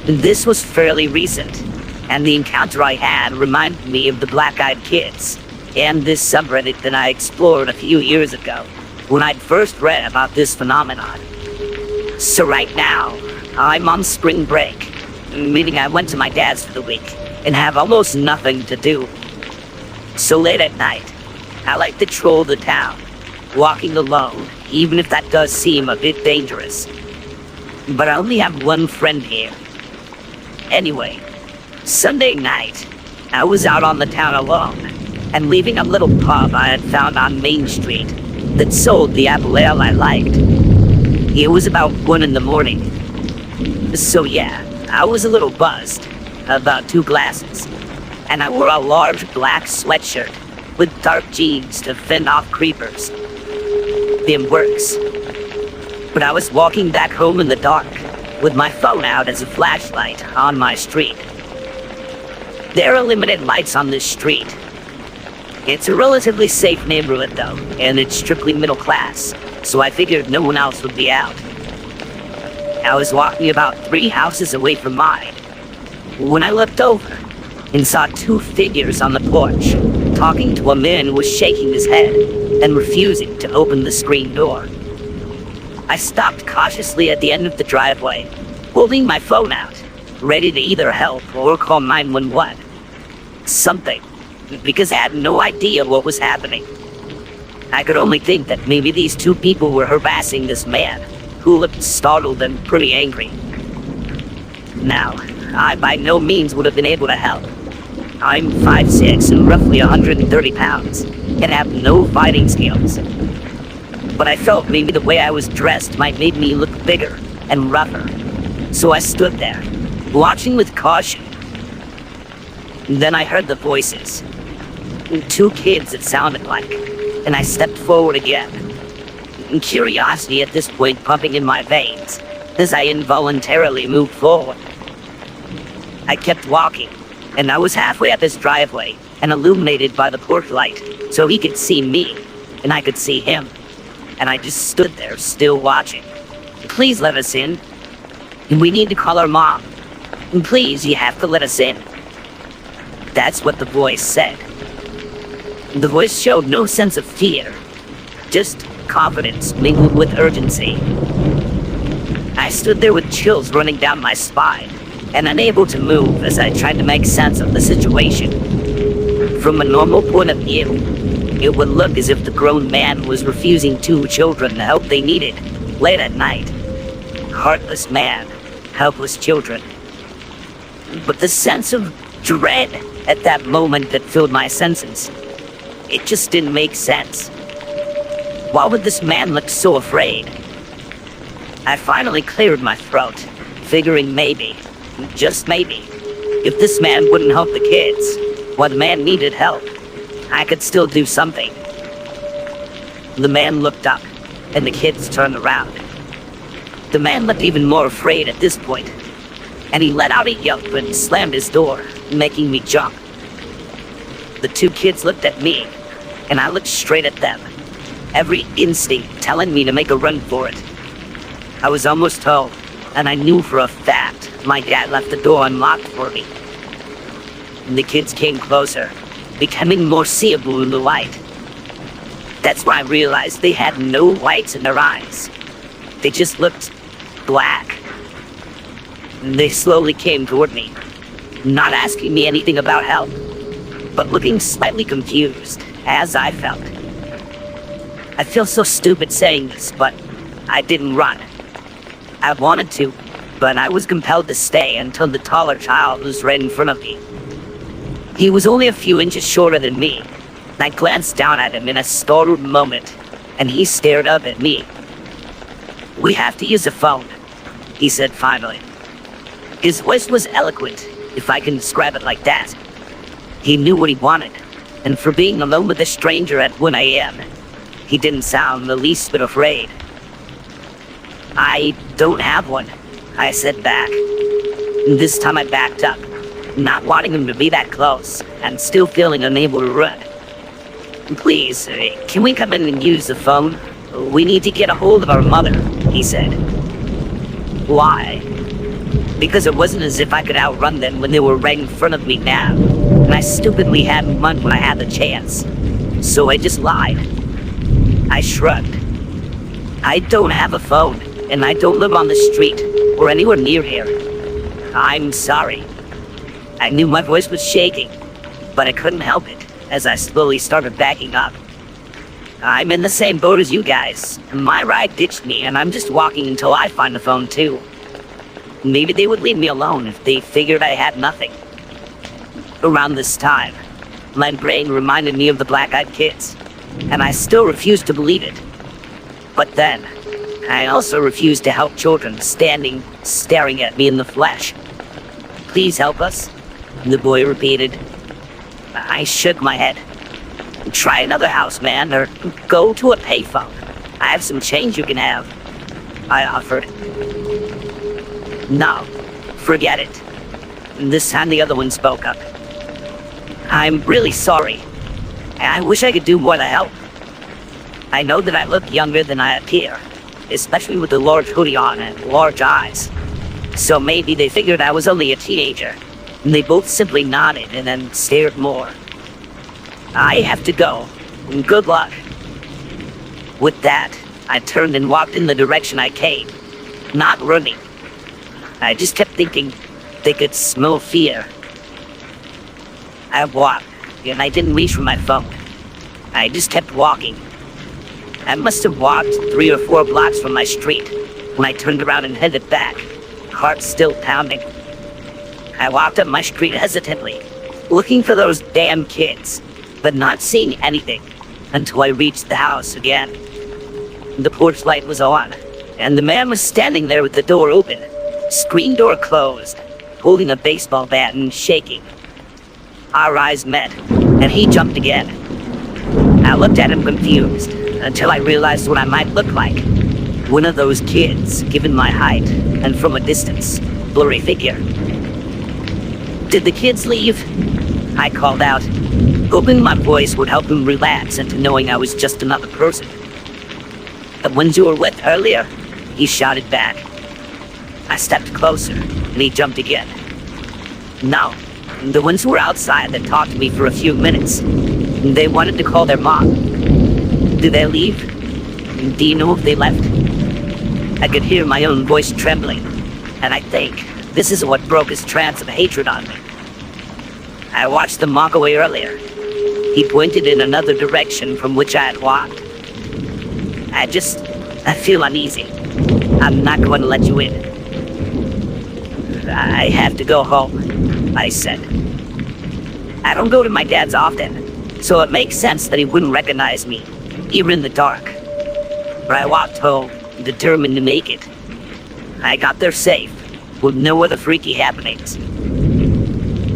This was fairly recent, and the encounter I had reminded me of the Black-Eyed Kids and this subreddit that I explored a few years ago when I'd first read about this phenomenon. So right now, I'm on spring break, meaning I went to my dad's for the week and have almost nothing to do. So late at night, I like to troll the town, walking alone, even if that does seem a bit dangerous. But I only have one friend here. Anyway, Sunday night, I was out on the town alone, and leaving a little pub I had found on Main Street that sold the apple ale I liked. It was about 1 in the morning. So yeah, I was a little buzzed, about 2 glasses, and I wore a large black sweatshirt with dark jeans to fend off creepers. Them works. But I was walking back home in the dark, with my phone out as a flashlight on my street. There are limited lights on this street. It's a relatively safe neighborhood though, and it's strictly middle class, so I figured no one else would be out. I was walking about 3 houses away from mine, when I looked over and saw 2 figures on the porch, talking to a man who was shaking his head and refusing to open the screen door. I stopped cautiously at the end of the driveway, holding my phone out, ready to either help or call 911. Something, because I had no idea what was happening. I could only think that maybe these 2 people were harassing this man, who looked startled and pretty angry. Now, I by no means would have been able to help. I'm 5'6" and roughly 130 pounds, and have no fighting skills. But I felt maybe the way I was dressed might make me look bigger and rougher. So I stood there, watching with caution. Then I heard the voices. 2 kids it sounded like, and I stepped forward again. Curiosity at this point pumping in my veins, as I involuntarily moved forward. I kept walking, and I was halfway up this driveway, and illuminated by the porch light, so he could see me, and I could see him. And I just stood there, still watching. Please let us in. We need to call our mom. Please, you have to let us in. That's what the voice said. The voice showed no sense of fear, just confidence mingled with urgency. I stood there with chills running down my spine, and unable to move as I tried to make sense of the situation. From a normal point of view, it would look as if the grown man was refusing 2 children the help they needed, late at night. Heartless man, helpless children. But the sense of dread at that moment that filled my senses, it just didn't make sense. Why would this man look so afraid? I finally cleared my throat, figuring maybe, just maybe, if this man wouldn't help the kids, while the man needed help, I could still do something. The man looked up, and the kids turned around. The man looked even more afraid at this point, and he let out a yelp and slammed his door, making me jump. The 2 kids looked at me, and I looked straight at them, every instinct telling me to make a run for it. I was almost home, and I knew for a fact my dad left the door unlocked for me. And the kids came closer, becoming more seeable in the light. That's when I realized they had no whites in their eyes. They just looked black. They slowly came toward me, not asking me anything about help, but looking slightly confused, as I felt. I feel so stupid saying this, but I didn't run. I wanted to, but I was compelled to stay until the taller child was right in front of me. He was only a few inches shorter than me. I glanced down at him in a startled moment, and he stared up at me. "We have to use a phone," he said finally. His voice was eloquent, if I can describe it like that. He knew what he wanted, and for being alone with a stranger at 1 a.m., he didn't sound the least bit afraid. "I don't have one," I said back. This time I backed up, not wanting him to be that close, and still feeling unable to run. Please, can we come in and use the phone? We need to get a hold of our mother, he said. Why? Because it wasn't as if I could outrun them when they were right in front of me now, and I stupidly hadn't run when I had the chance. So I just lied. I shrugged. I don't have a phone, and I don't live on the street, or anywhere near here. I'm sorry. I knew my voice was shaking, but I couldn't help it as I slowly started backing up. I'm in the same boat as you guys. My ride ditched me, and I'm just walking until I find the phone too. Maybe they would leave me alone if they figured I had nothing. Around this time, my brain reminded me of the black-eyed kids, and I still refused to believe it. But then, I also refused to help children staring at me in the flesh. Please help us, the boy repeated. I shook my head. Try another house, man, or go to a payphone. I have some change you can have, I offered. No, forget it. This time the other one spoke up. I'm really sorry. I wish I could do more to help. I know that I look younger than I appear, especially with the large hoodie on and large eyes. So maybe they figured I was only a teenager, and they both simply nodded and then stared more. I have to go. Good luck. With that, I turned and walked in the direction I came, not running. I just kept thinking they could smell fear. I walked, and I didn't reach for my phone. I just kept walking. I must have walked 3 or 4 blocks from my street when I turned around and headed back, heart still pounding. I walked up my street hesitantly, looking for those damn kids, but not seeing anything until I reached the house again. The porch light was on, and the man was standing there with the door open, screen door closed, holding a baseball bat and shaking. Our eyes met, and he jumped again. I looked at him confused, until I realized what I might look like. One of those kids, given my height, and from a distance, blurry figure. Did the kids leave? I called out, hoping my voice would help him relax into knowing I was just another person. The ones you were with earlier? He shouted back. I stepped closer, and he jumped again. No, the ones who were outside that talked to me for a few minutes. They wanted to call their mom. Did they leave? Do you know if they left? I could hear my own voice trembling, and I think this is what broke his trance of hatred on me. I watched them walk away earlier. He pointed in another direction from which I had walked. I feel uneasy. I'm not going to let you in. I have to go home, I said. I don't go to my dad's often, so it makes sense that he wouldn't recognize me, even in the dark. But I walked home, determined to make it. I got there safe, with no other freaky happenings.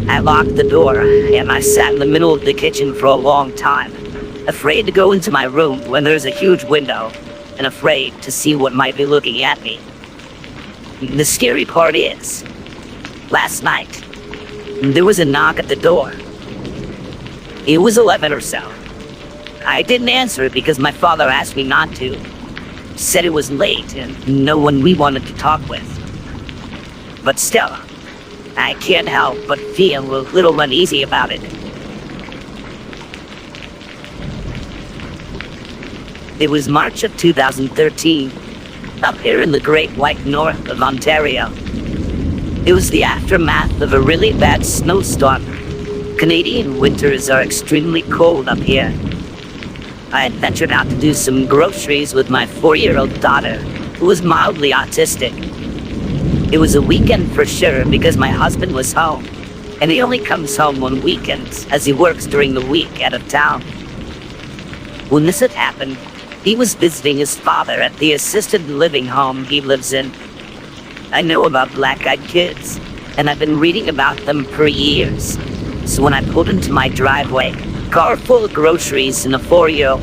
I locked the door, and I sat in the middle of the kitchen for a long time, afraid to go into my room when there's a huge window, and afraid to see what might be looking at me. The scary part is, last night, there was a knock at the door. It was 11 or so. I didn't answer it because my father asked me not to. Said it was late and no one we wanted to talk with. But still, I can't help but feel a little uneasy about it. It was March of 2013, up here in the great white north of Ontario. It was the aftermath of a really bad snowstorm. Canadian winters are extremely cold up here. I had ventured out to do some groceries with my 4-year-old daughter, who was mildly autistic. It was a weekend for sure because my husband was home, and he only comes home on weekends as he works during the week out of town. When this had happened, he was visiting his father at the assisted living home he lives in. I know about black-eyed kids, and I've been reading about them for years. So when I pulled into my driveway, car full of groceries and a 4-year-old,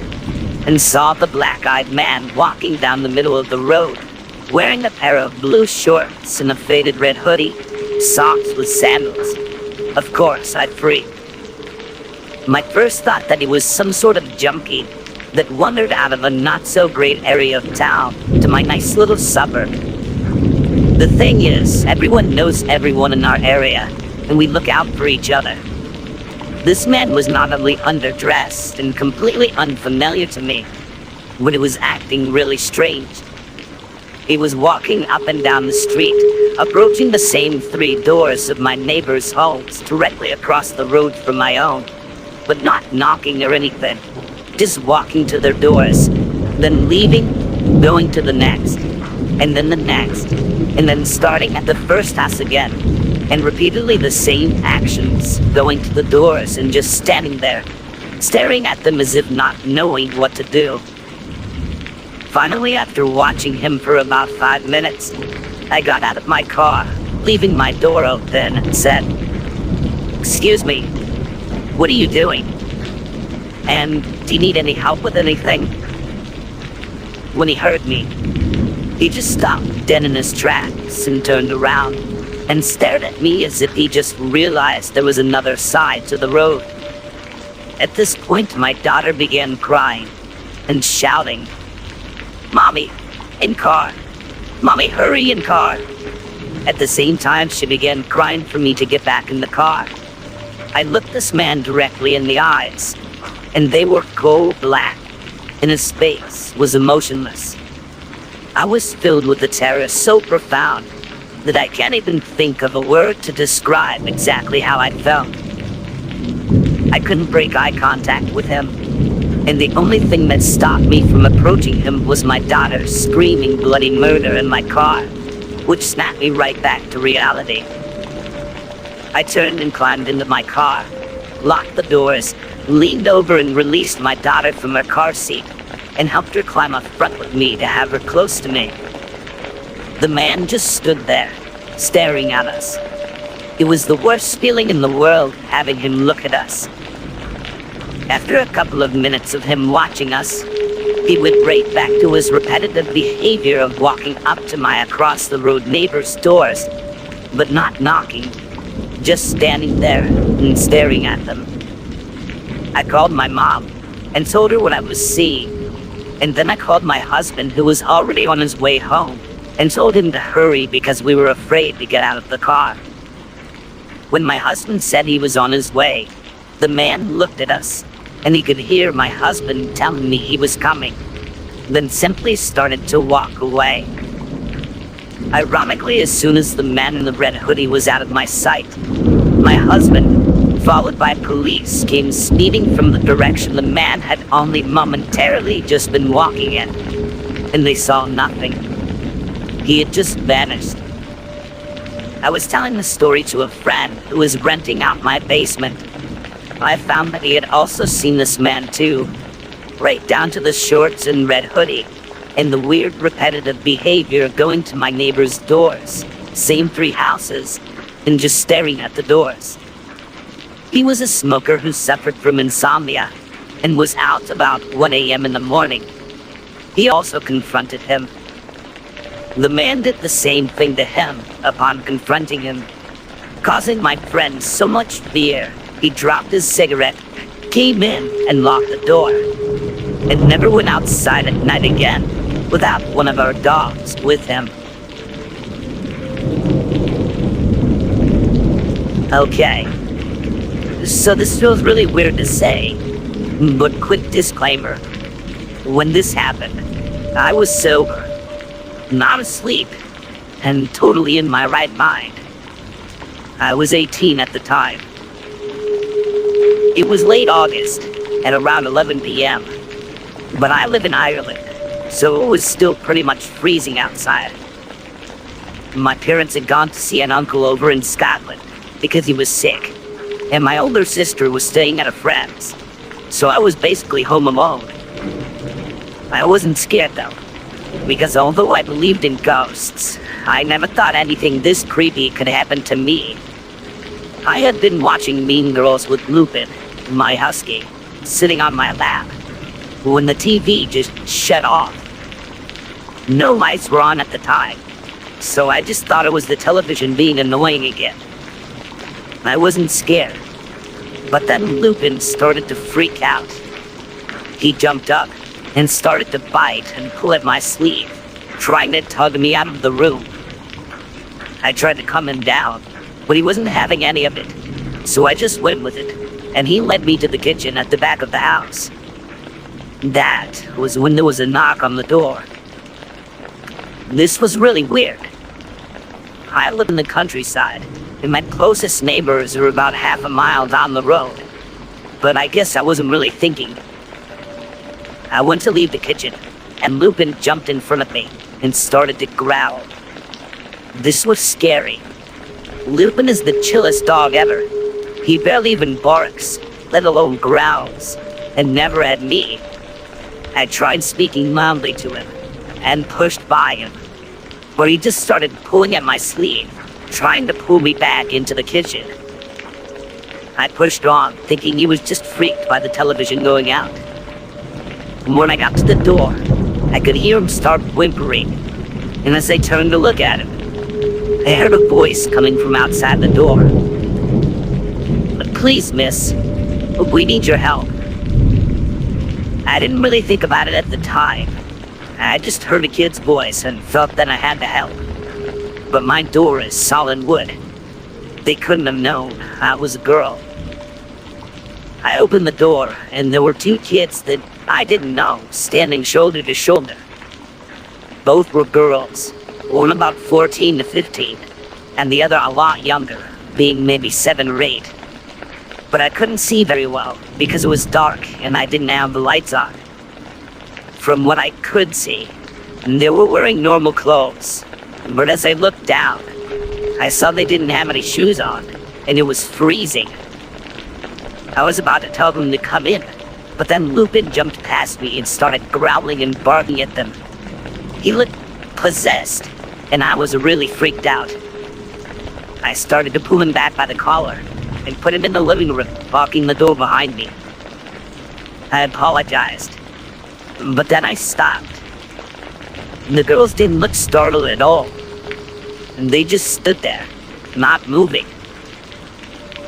and saw the black-eyed man walking down the middle of the road, wearing a pair of blue shorts and a faded red hoodie, socks with sandals. Of course, I freaked. My first thought that he was some sort of junkie that wandered out of a not-so-great area of town to my nice little suburb. The thing is, everyone knows everyone in our area, and we look out for each other. This man was not only underdressed and completely unfamiliar to me, but he was acting really strange. He was walking up and down the street, approaching the same 3 doors of my neighbors' homes directly across the road from my own, but not knocking or anything, just walking to their doors, then leaving, going to the next, and then the next, and then starting at the first house again, and repeatedly the same actions, going to the doors and just standing there, staring at them as if not knowing what to do. Finally, after watching him for about 5 minutes, I got out of my car, leaving my door open, and said, "Excuse me, what are you doing? And do you need any help with anything?" When he heard me, he just stopped dead in his tracks and turned around and stared at me as if he just realized there was another side to the road. At this point, my daughter began crying and shouting, "Mommy, in car! Mommy, hurry, in car!" At the same time, she began crying for me to get back in the car. I looked this man directly in the eyes, and they were cold black, and his face was emotionless. I was filled with a terror so profound that I can't even think of a word to describe exactly how I felt. I couldn't break eye contact with him, and the only thing that stopped me from approaching him was my daughter screaming bloody murder in my car, which snapped me right back to reality. I turned and climbed into my car, locked the doors, leaned over and released my daughter from her car seat, and helped her climb up front with me to have her close to me. The man just stood there, staring at us. It was the worst feeling in the world, having him look at us. After a couple of minutes of him watching us, he went right back to his repetitive behavior of walking up to my across-the-road neighbors' doors, but not knocking, just standing there and staring at them. I called my mom and told her what I was seeing, and then I called my husband, who was already on his way home, and told him to hurry because we were afraid to get out of the car. When my husband said he was on his way, the man looked at us, and he could hear my husband telling me he was coming, then simply started to walk away. Ironically, as soon as the man in the red hoodie was out of my sight, my husband, followed by police, came speeding from the direction the man had only momentarily just been walking in, and they saw nothing. He had just vanished. I was telling the story to a friend who was renting out my basement. I found that he had also seen this man too, right down to the shorts and red hoodie, and the weird repetitive behavior going to my neighbor's doors, same 3 houses, and just staring at the doors. He was a smoker who suffered from insomnia and was out about 1 a.m. in the morning. He also confronted him. The man did the same thing to him upon confronting him, causing my friend so much fear. He dropped his cigarette, came in, and locked the door, and never went outside at night again without one of our dogs with him. Okay, so this feels really weird to say, but quick disclaimer. When this happened, I was sober, not asleep, and totally in my right mind. I was 18 at the time. It was late August, at around 11 p.m., but I live in Ireland, so it was still pretty much freezing outside. My parents had gone to see an uncle over in Scotland because he was sick, and my older sister was staying at a friend's, so I was basically home alone. I wasn't scared though, because although I believed in ghosts, I never thought anything this creepy could happen to me. I had been watching Mean Girls with Lupin, my husky, sitting on my lap, when the TV just shut off. No lights were on at the time, so I just thought it was the television being annoying again. I wasn't scared, but then Lupin started to freak out. He jumped up and started to bite and pull at my sleeve, trying to tug me out of the room. I tried to calm him down, but he wasn't having any of it, so I just went with it, and he led me to the kitchen at the back of the house. That was when there was a knock on the door. This was really weird. I live in the countryside, and my closest neighbors are about half a mile down the road, but I guess I wasn't really thinking. I went to leave the kitchen, and Lupin jumped in front of me and started to growl. This was scary. Lupin is the chillest dog ever. He barely even barks, let alone growls, and never at me. I tried speaking loudly to him, and pushed by him, but he just started pulling at my sleeve, trying to pull me back into the kitchen. I pushed on, thinking he was just freaked by the television going out. When I got to the door, I could hear him start whimpering, and as I turned to look at him, I heard a voice coming from outside the door. "Please, miss, we need your help." I didn't really think about it at the time. I just heard a kid's voice and felt that I had to help. But my door is solid wood. They couldn't have known I was a girl. I opened the door, and there were two kids that I didn't know, standing shoulder to shoulder. Both were girls, one about 14 to 15, and the other a lot younger, being maybe 7 or 8. But I couldn't see very well, because it was dark and I didn't have the lights on. From what I could see, they were wearing normal clothes, but as I looked down, I saw they didn't have any shoes on, and it was freezing. I was about to tell them to come in, but then Lupin jumped past me and started growling and barking at them. He looked possessed, and I was really freaked out. I started to pull him back by the collar and put him in the living room, locking the door behind me. I apologized, but then I stopped. The girls didn't look startled at all, and they just stood there, not moving.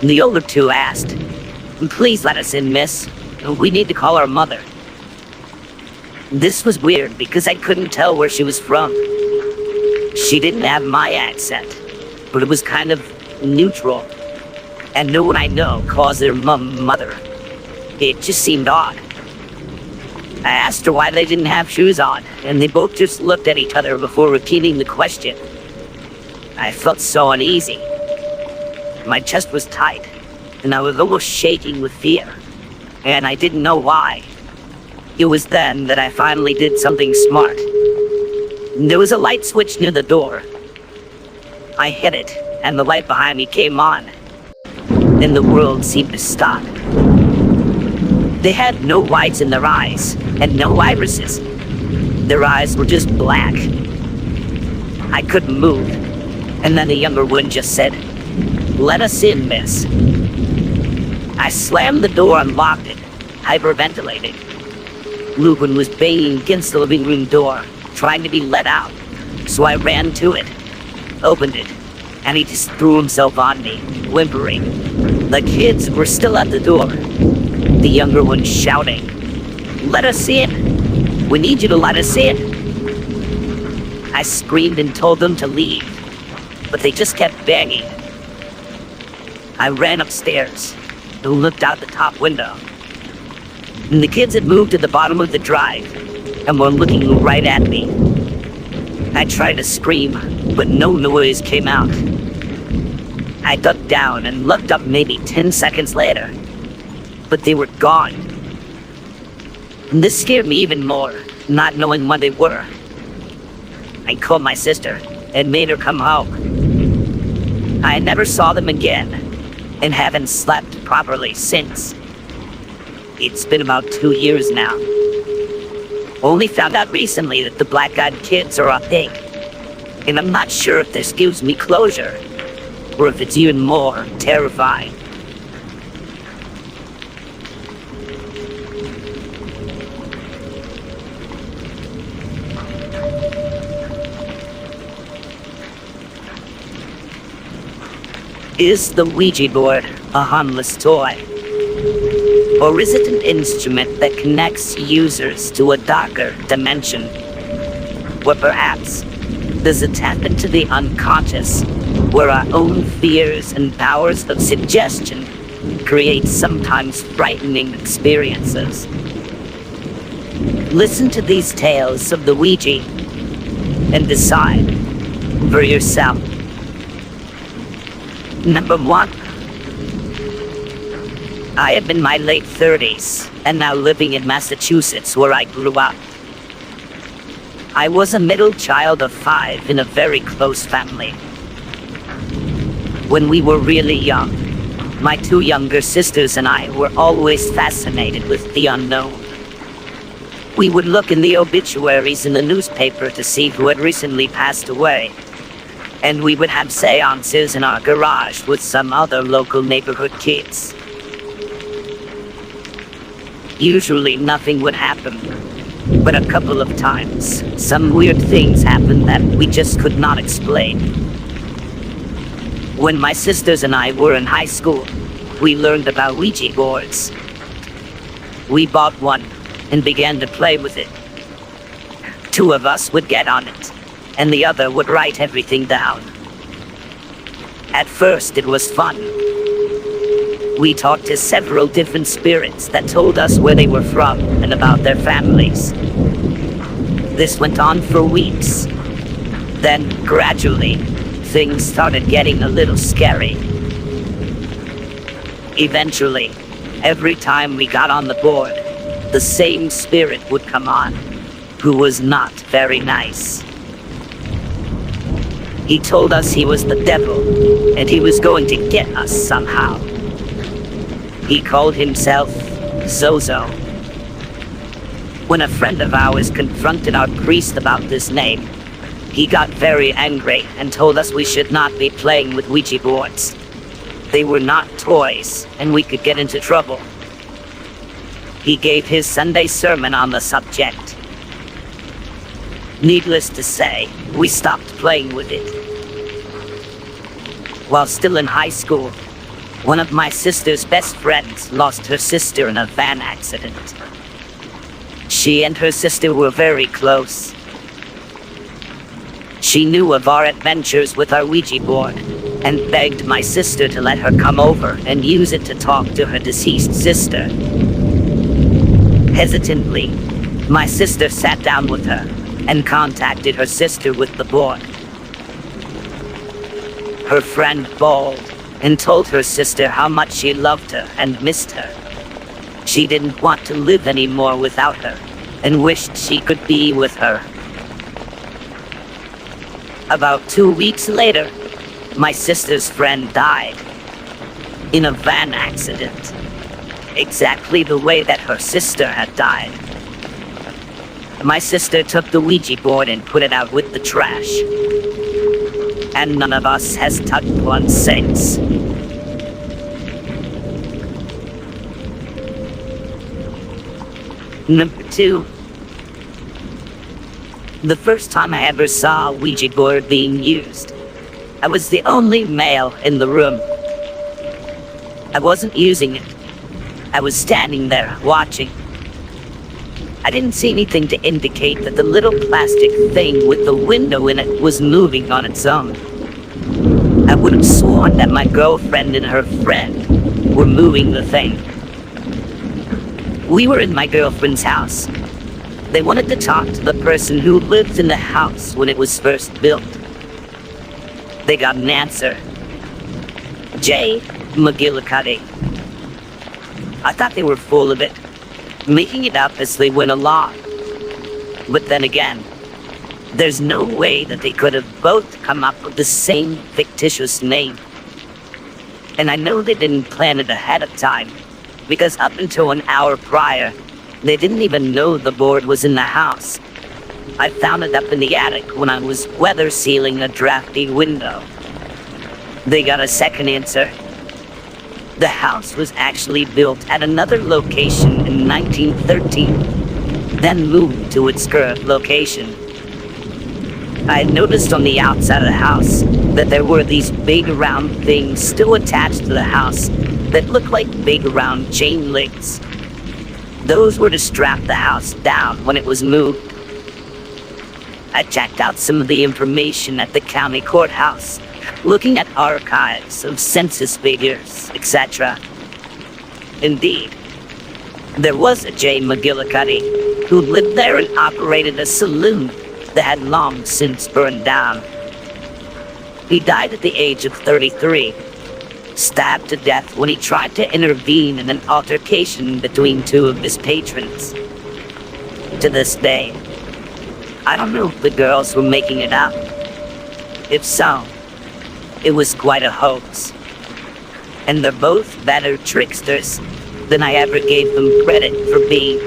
The older two asked, "Please let us in, miss. We need to call our mother." This was weird because I couldn't tell where she was from. She didn't have my accent, but it was kind of neutral. And no one I know calls their mum mother. It just seemed odd. I asked her why they didn't have shoes on, and they both just looked at each other before repeating the question. I felt so uneasy. My chest was tight, and I was almost shaking with fear, and I didn't know why. It was then that I finally did something smart. There was a light switch near the door. I hit it, and the light behind me came on. Then the world seemed to stop. They had no whites in their eyes, and no irises. Their eyes were just black. I couldn't move, and then the younger one just said, "Let us in, miss." I slammed the door and locked it, hyperventilating. Lupin was banging against the living room door, trying to be let out, so I ran to it, opened it, and he just threw himself on me, whimpering. The kids were still at the door, the younger one shouting, "Let us in! We need you to let us in!" I screamed and told them to leave, but they just kept banging. I ran upstairs and looked out the top window. And the kids had moved to the bottom of the drive and were looking right at me. I tried to scream, but no noise came out. I ducked down and looked up maybe 10 seconds later, but they were gone. And this scared me even more, not knowing where they were. I called my sister and made her come home. I never saw them again and haven't slept properly since. It's been about 2 years now. Only found out recently that the black-eyed kids are a thing, and I'm not sure if this gives me closure, or if it's even more terrifying. Is the Ouija board a harmless toy? Or is it an instrument that connects users to a darker dimension? Or perhaps, does it tap into the unconscious, where our own fears and powers of suggestion create sometimes frightening experiences? Listen to these tales of the Ouija and decide for yourself. Number 1. I am in my late 30s and now living in Massachusetts, where I grew up. I was a middle child of 5 in a very close family. When we were really young, my 2 younger sisters and I were always fascinated with the unknown. We would look in the obituaries in the newspaper to see who had recently passed away, and we would have seances in our garage with some other local neighborhood kids. Usually nothing would happen, but a couple of times, some weird things happened that we just could not explain. When my sisters and I were in high school, we learned about Ouija boards. We bought one and began to play with it. 2 of us would get on it, and the other would write everything down. At first, it was fun. We talked to several different spirits that told us where they were from and about their families. This went on for weeks. Then, gradually, things started getting a little scary. Eventually, every time we got on the board, the same spirit would come on, who was not very nice. He told us he was the devil, and he was going to get us somehow. He called himself Zozo. When a friend of ours confronted our priest about this name, he got very angry and told us we should not be playing with Ouija boards. They were not toys, and we could get into trouble. He gave his Sunday sermon on the subject. Needless to say, we stopped playing with it. While still in high school, one of my sister's best friends lost her sister in a van accident. She and her sister were very close. She knew of our adventures with our Ouija board and begged my sister to let her come over and use it to talk to her deceased sister. Hesitantly, my sister sat down with her and contacted her sister with the board. Her friend bawled and told her sister how much she loved her and missed her. She didn't want to live anymore without her and wished she could be with her. About 2 weeks later, my sister's friend died in a van accident, exactly the way that her sister had died. My sister took the Ouija board and put it out with the trash, and none of us has touched one since. Number 2. The first time I ever saw a Ouija board being used, I was the only male in the room. I wasn't using it. I was standing there, watching. I didn't see anything to indicate that the little plastic thing with the window in it was moving on its own. I would have sworn that my girlfriend and her friend were moving the thing. We were in my girlfriend's house. They wanted to talk to the person who lived in the house when it was first built. They got an answer. J. McGillicuddy. I thought they were full of it, making it up as they went along. But then again, there's no way that they could have both come up with the same fictitious name. And I know they didn't plan it ahead of time, because up until an hour prior, they didn't even know the board was in the house. I found it up in the attic when I was weather sealing a drafty window. They got a second answer. The house was actually built at another location in 1913, then moved to its current location. I had noticed on the outside of the house that there were these big round things still attached to the house that looked like big round chain links. Those were to strap the house down when it was moved. I checked out some of the information at the county courthouse, looking at archives of census figures, etc. Indeed, there was a J. McGillicuddy who lived there and operated a saloon that had long since burned down. He died at the age of 33, stabbed to death when he tried to intervene in an altercation between two of his patrons. To this day, I don't know if the girls were making it up. If so, it was quite a hoax. And they're both better tricksters than I ever gave them credit for being.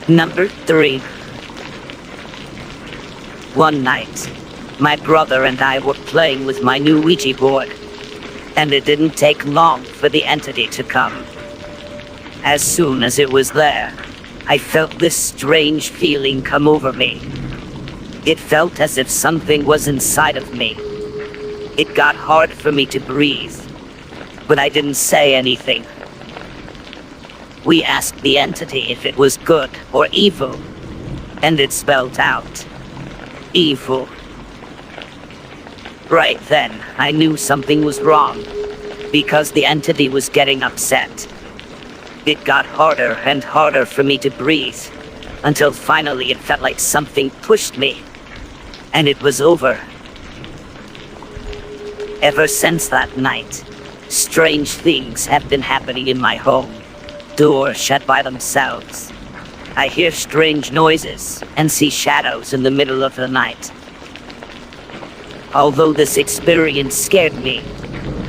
Number 3. One night, my brother and I were playing with my new Ouija board, and it didn't take long for the entity to come. As soon as it was there, I felt this strange feeling come over me. It felt as if something was inside of me. It got hard for me to breathe, but I didn't say anything. We asked the entity if it was good or evil, and it spelled out, evil. Right then, I knew something was wrong, because the entity was getting upset. It got harder and harder for me to breathe, until finally it felt like something pushed me, and it was over. Ever since that night, strange things have been happening in my home. Doors shut by themselves. I hear strange noises and see shadows in the middle of the night. Although this experience scared me,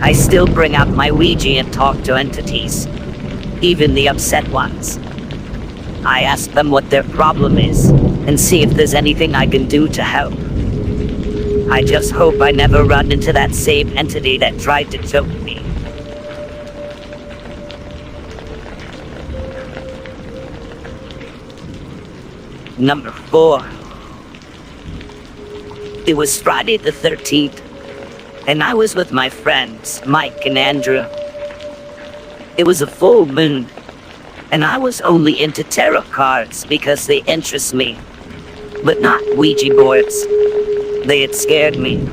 I still bring out my Ouija and talk to entities, even the upset ones. I ask them what their problem is and see if there's anything I can do to help. I just hope I never run into that same entity that tried to choke me. Number 4. It was Friday the 13th, and I was with my friends, Mike and Andrew. It was a full moon, and I was only into tarot cards because they interest me, but not Ouija boards. They had scared me.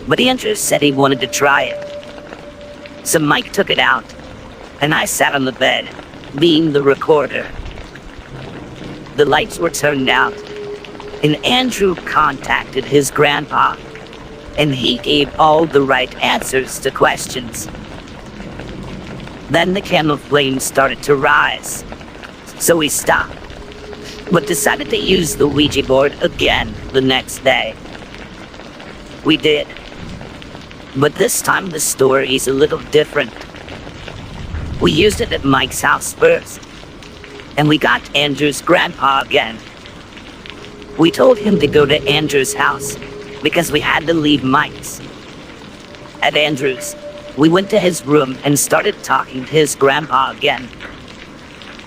But Andrew said he wanted to try it. So Mike took it out, and I sat on the bed, being the recorder. The lights were turned out, and Andrew contacted his grandpa, and he gave all the right answers to questions. Then the candle flame started to rise, so we stopped, but decided to use the Ouija board again the next day. We did, but this time the story is a little different. We used it at Mike's house first, and we got Andrew's grandpa again. We told him to go to Andrew's house because we had to leave Mike's. At Andrew's, we went to his room and started talking to his grandpa again.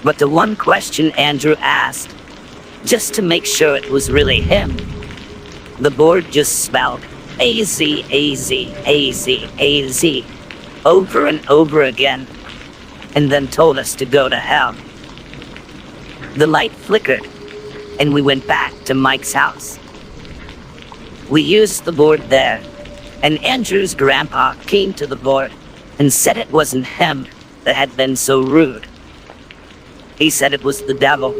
But the one question Andrew asked, just to make sure it was really him, the board just spelled A-Z, A-Z, A-Z, A-Z over and over again, and then told us to go to hell. The light flickered, and we went back to Mike's house. We used the board there, and Andrew's grandpa came to the board and said it wasn't him that had been so rude. He said it was the devil.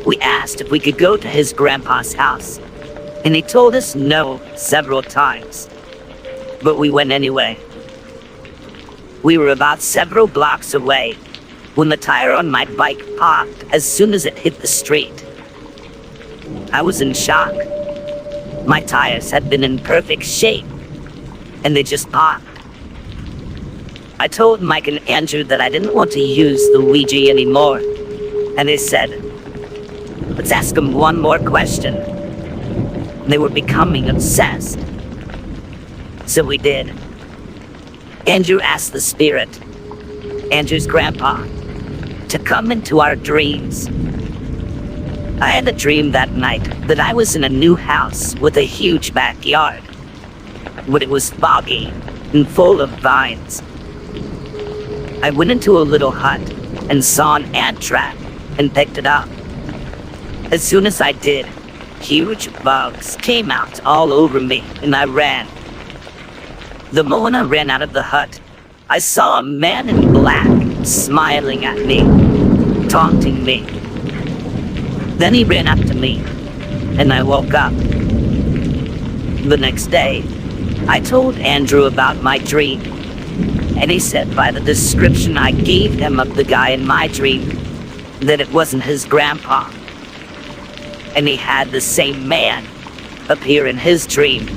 We asked if we could go to his grandpa's house, and he told us no several times, but we went anyway. We were about several blocks away when the tire on my bike popped as soon as it hit the street. I was in shock. My tires had been in perfect shape, and they just popped. I told Mike and Andrew that I didn't want to use the Ouija anymore, and they said, let's ask them one more question. They were becoming obsessed. So we did. Andrew asked the spirit, Andrew's grandpa, to come into our dreams. I had a dream that night that I was in a new house with a huge backyard, but it was foggy and full of vines. I went into a little hut and saw an ant trap and picked it up. As soon as I did, huge bugs came out all over me and I ran. The moment I ran out of the hut, I saw a man in black smiling at me, taunting me. Then he ran up to me, and I woke up. The next day, I told Andrew about my dream, and he said by the description I gave him of the guy in my dream, that it wasn't his grandpa. And he had the same man appear in his dream.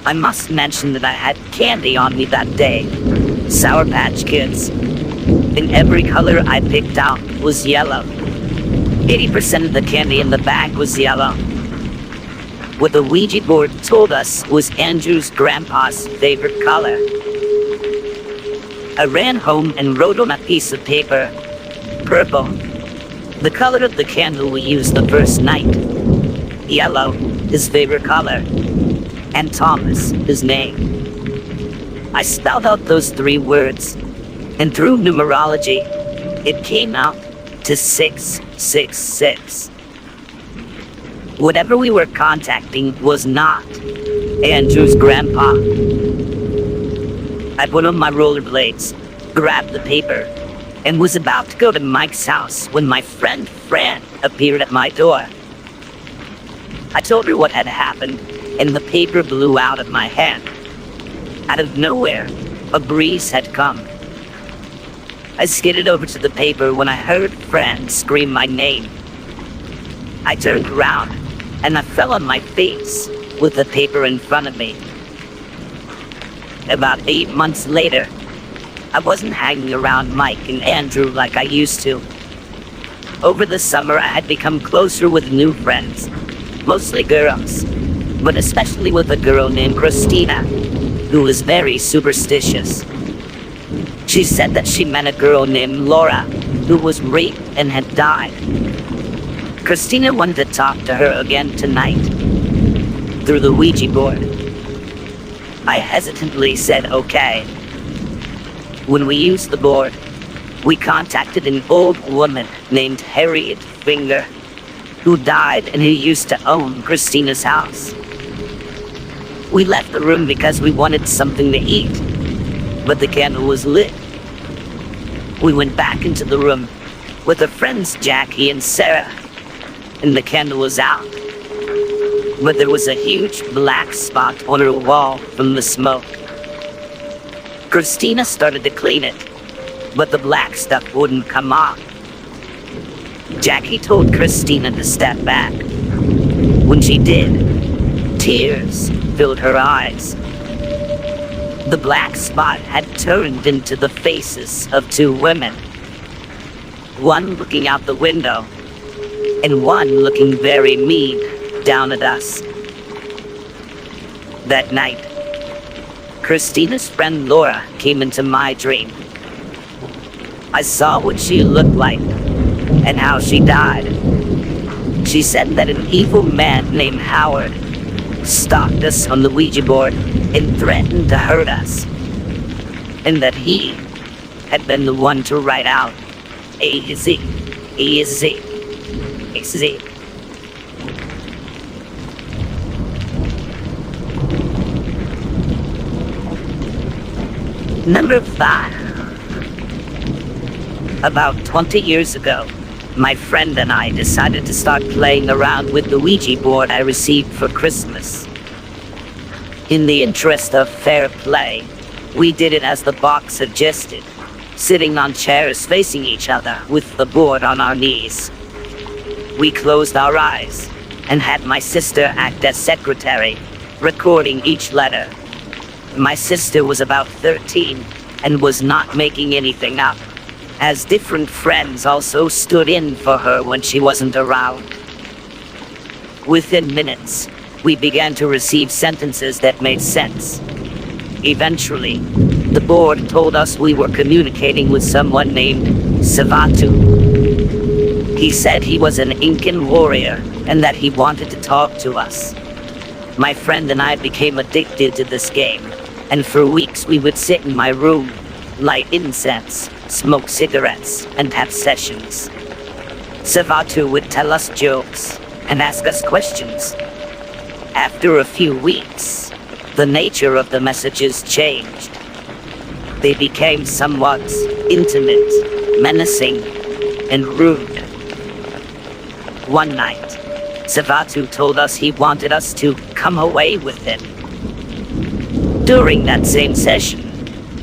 I must mention that I had candy on me that day, Sour Patch Kids. And every color I picked out was yellow. 80% of the candy in the bag was yellow. What the Ouija board told us was Andrew's grandpa's favorite color. I ran home and wrote on a piece of paper, purple, the color of the candle we used the first night. Yellow, his favorite color. And Thomas, his name. I spelled out those 3 words, and through numerology, it came out to 666. Whatever we were contacting was not Andrew's grandpa. I put on my rollerblades, grabbed the paper, and was about to go to Mike's house when my friend Fran appeared at my door. I told her what had happened, and the paper blew out of my hand. Out of nowhere, a breeze had come. I skidded over to the paper when I heard Fran scream my name. I turned around, and I fell on my face with the paper in front of me. About 8 months later, I wasn't hanging around Mike and Andrew like I used to. Over the summer, I had become closer with new friends, mostly girls, but especially with a girl named Christina, who was very superstitious. She said that she met a girl named Laura, who was raped and had died. Christina wanted to talk to her again tonight, through the Ouija board. I hesitantly said okay. When we used the board, we contacted an old woman named Harriet Finger, who died and who used to own Christina's house. We left the room because we wanted something to eat, but the candle was lit. We went back into the room with our friends Jackie and Sarah, and the candle was out. But there was a huge black spot on her wall from the smoke. Christina started to clean it, but the black stuff wouldn't come off. Jackie told Christina to step back. When she did, tears filled her eyes. The black spot had turned into the faces of 2 women. One looking out the window, and one looking very mean down at us. That night, Christina's friend Laura came into my dream. I saw what she looked like and how she died. She said that an evil man named Howard stalked us on the Ouija board and threatened to hurt us, and that he had been the one to write out A-Z, E-Z, E-Z. Number 5. About 20 years ago, my friend and I decided to start playing around with the Ouija board I received for Christmas. In the interest of fair play, we did it as the box suggested, sitting on chairs facing each other with the board on our knees. We closed our eyes and had my sister act as secretary, recording each letter. My sister was about 13 and was not making anything up, as different friends also stood in for her when she wasn't around. Within minutes, we began to receive sentences that made sense. Eventually, The board told us we were communicating with someone named Savatu. He said he was an Incan warrior and that he wanted to talk to us. My friend and I became addicted to this game, and for weeks we would sit in my room, light incense, smoke cigarettes, and have sessions. Savatu would tell us jokes and ask us questions. After a few weeks, the nature of the messages changed. They became somewhat intimate, menacing, and rude. One night, Savatu told us he wanted us to come away with him. During that same session,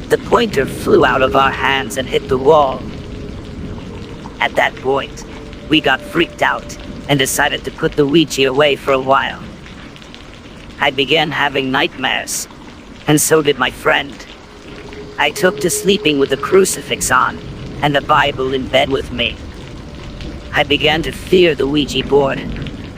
the pointer flew out of our hands and hit the wall. At that point, we got freaked out and decided to put the Ouija away for a while. I began having nightmares, and so did my friend. I took to sleeping with a crucifix on and a Bible in bed with me. I began to fear the Ouija board,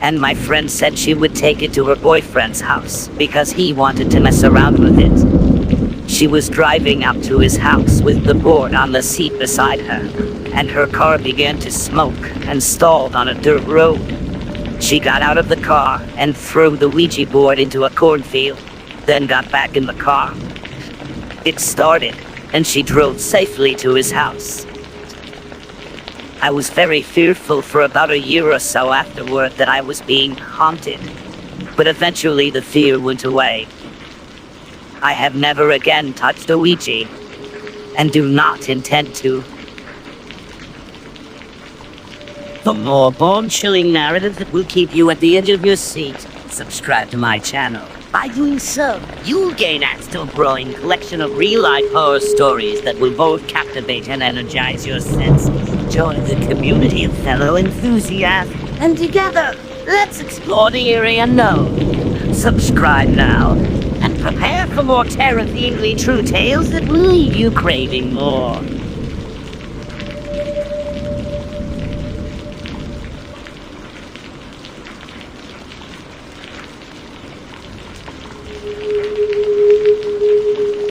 and my friend said she would take it to her boyfriend's house because he wanted to mess around with it. She was driving up to his house with the board on the seat beside her, and her car began to smoke and stalled on a dirt road. She got out of the car and threw the Ouija board into a cornfield, then got back in the car. It started, and she drove safely to his house. I was very fearful for about a year or so afterward that I was being haunted, but eventually the fear went away. I have never again touched a Ouija, and do not intend to. For more bone-chilling narratives that will keep you at the edge of your seat, subscribe to my channel. By doing so, you'll gain access to a growing collection of real-life horror stories that will both captivate and energize your senses. Join the community of fellow enthusiasts, and together, let's explore the eerie unknown. Subscribe now, and prepare for more terror-themed true tales that will leave you craving more.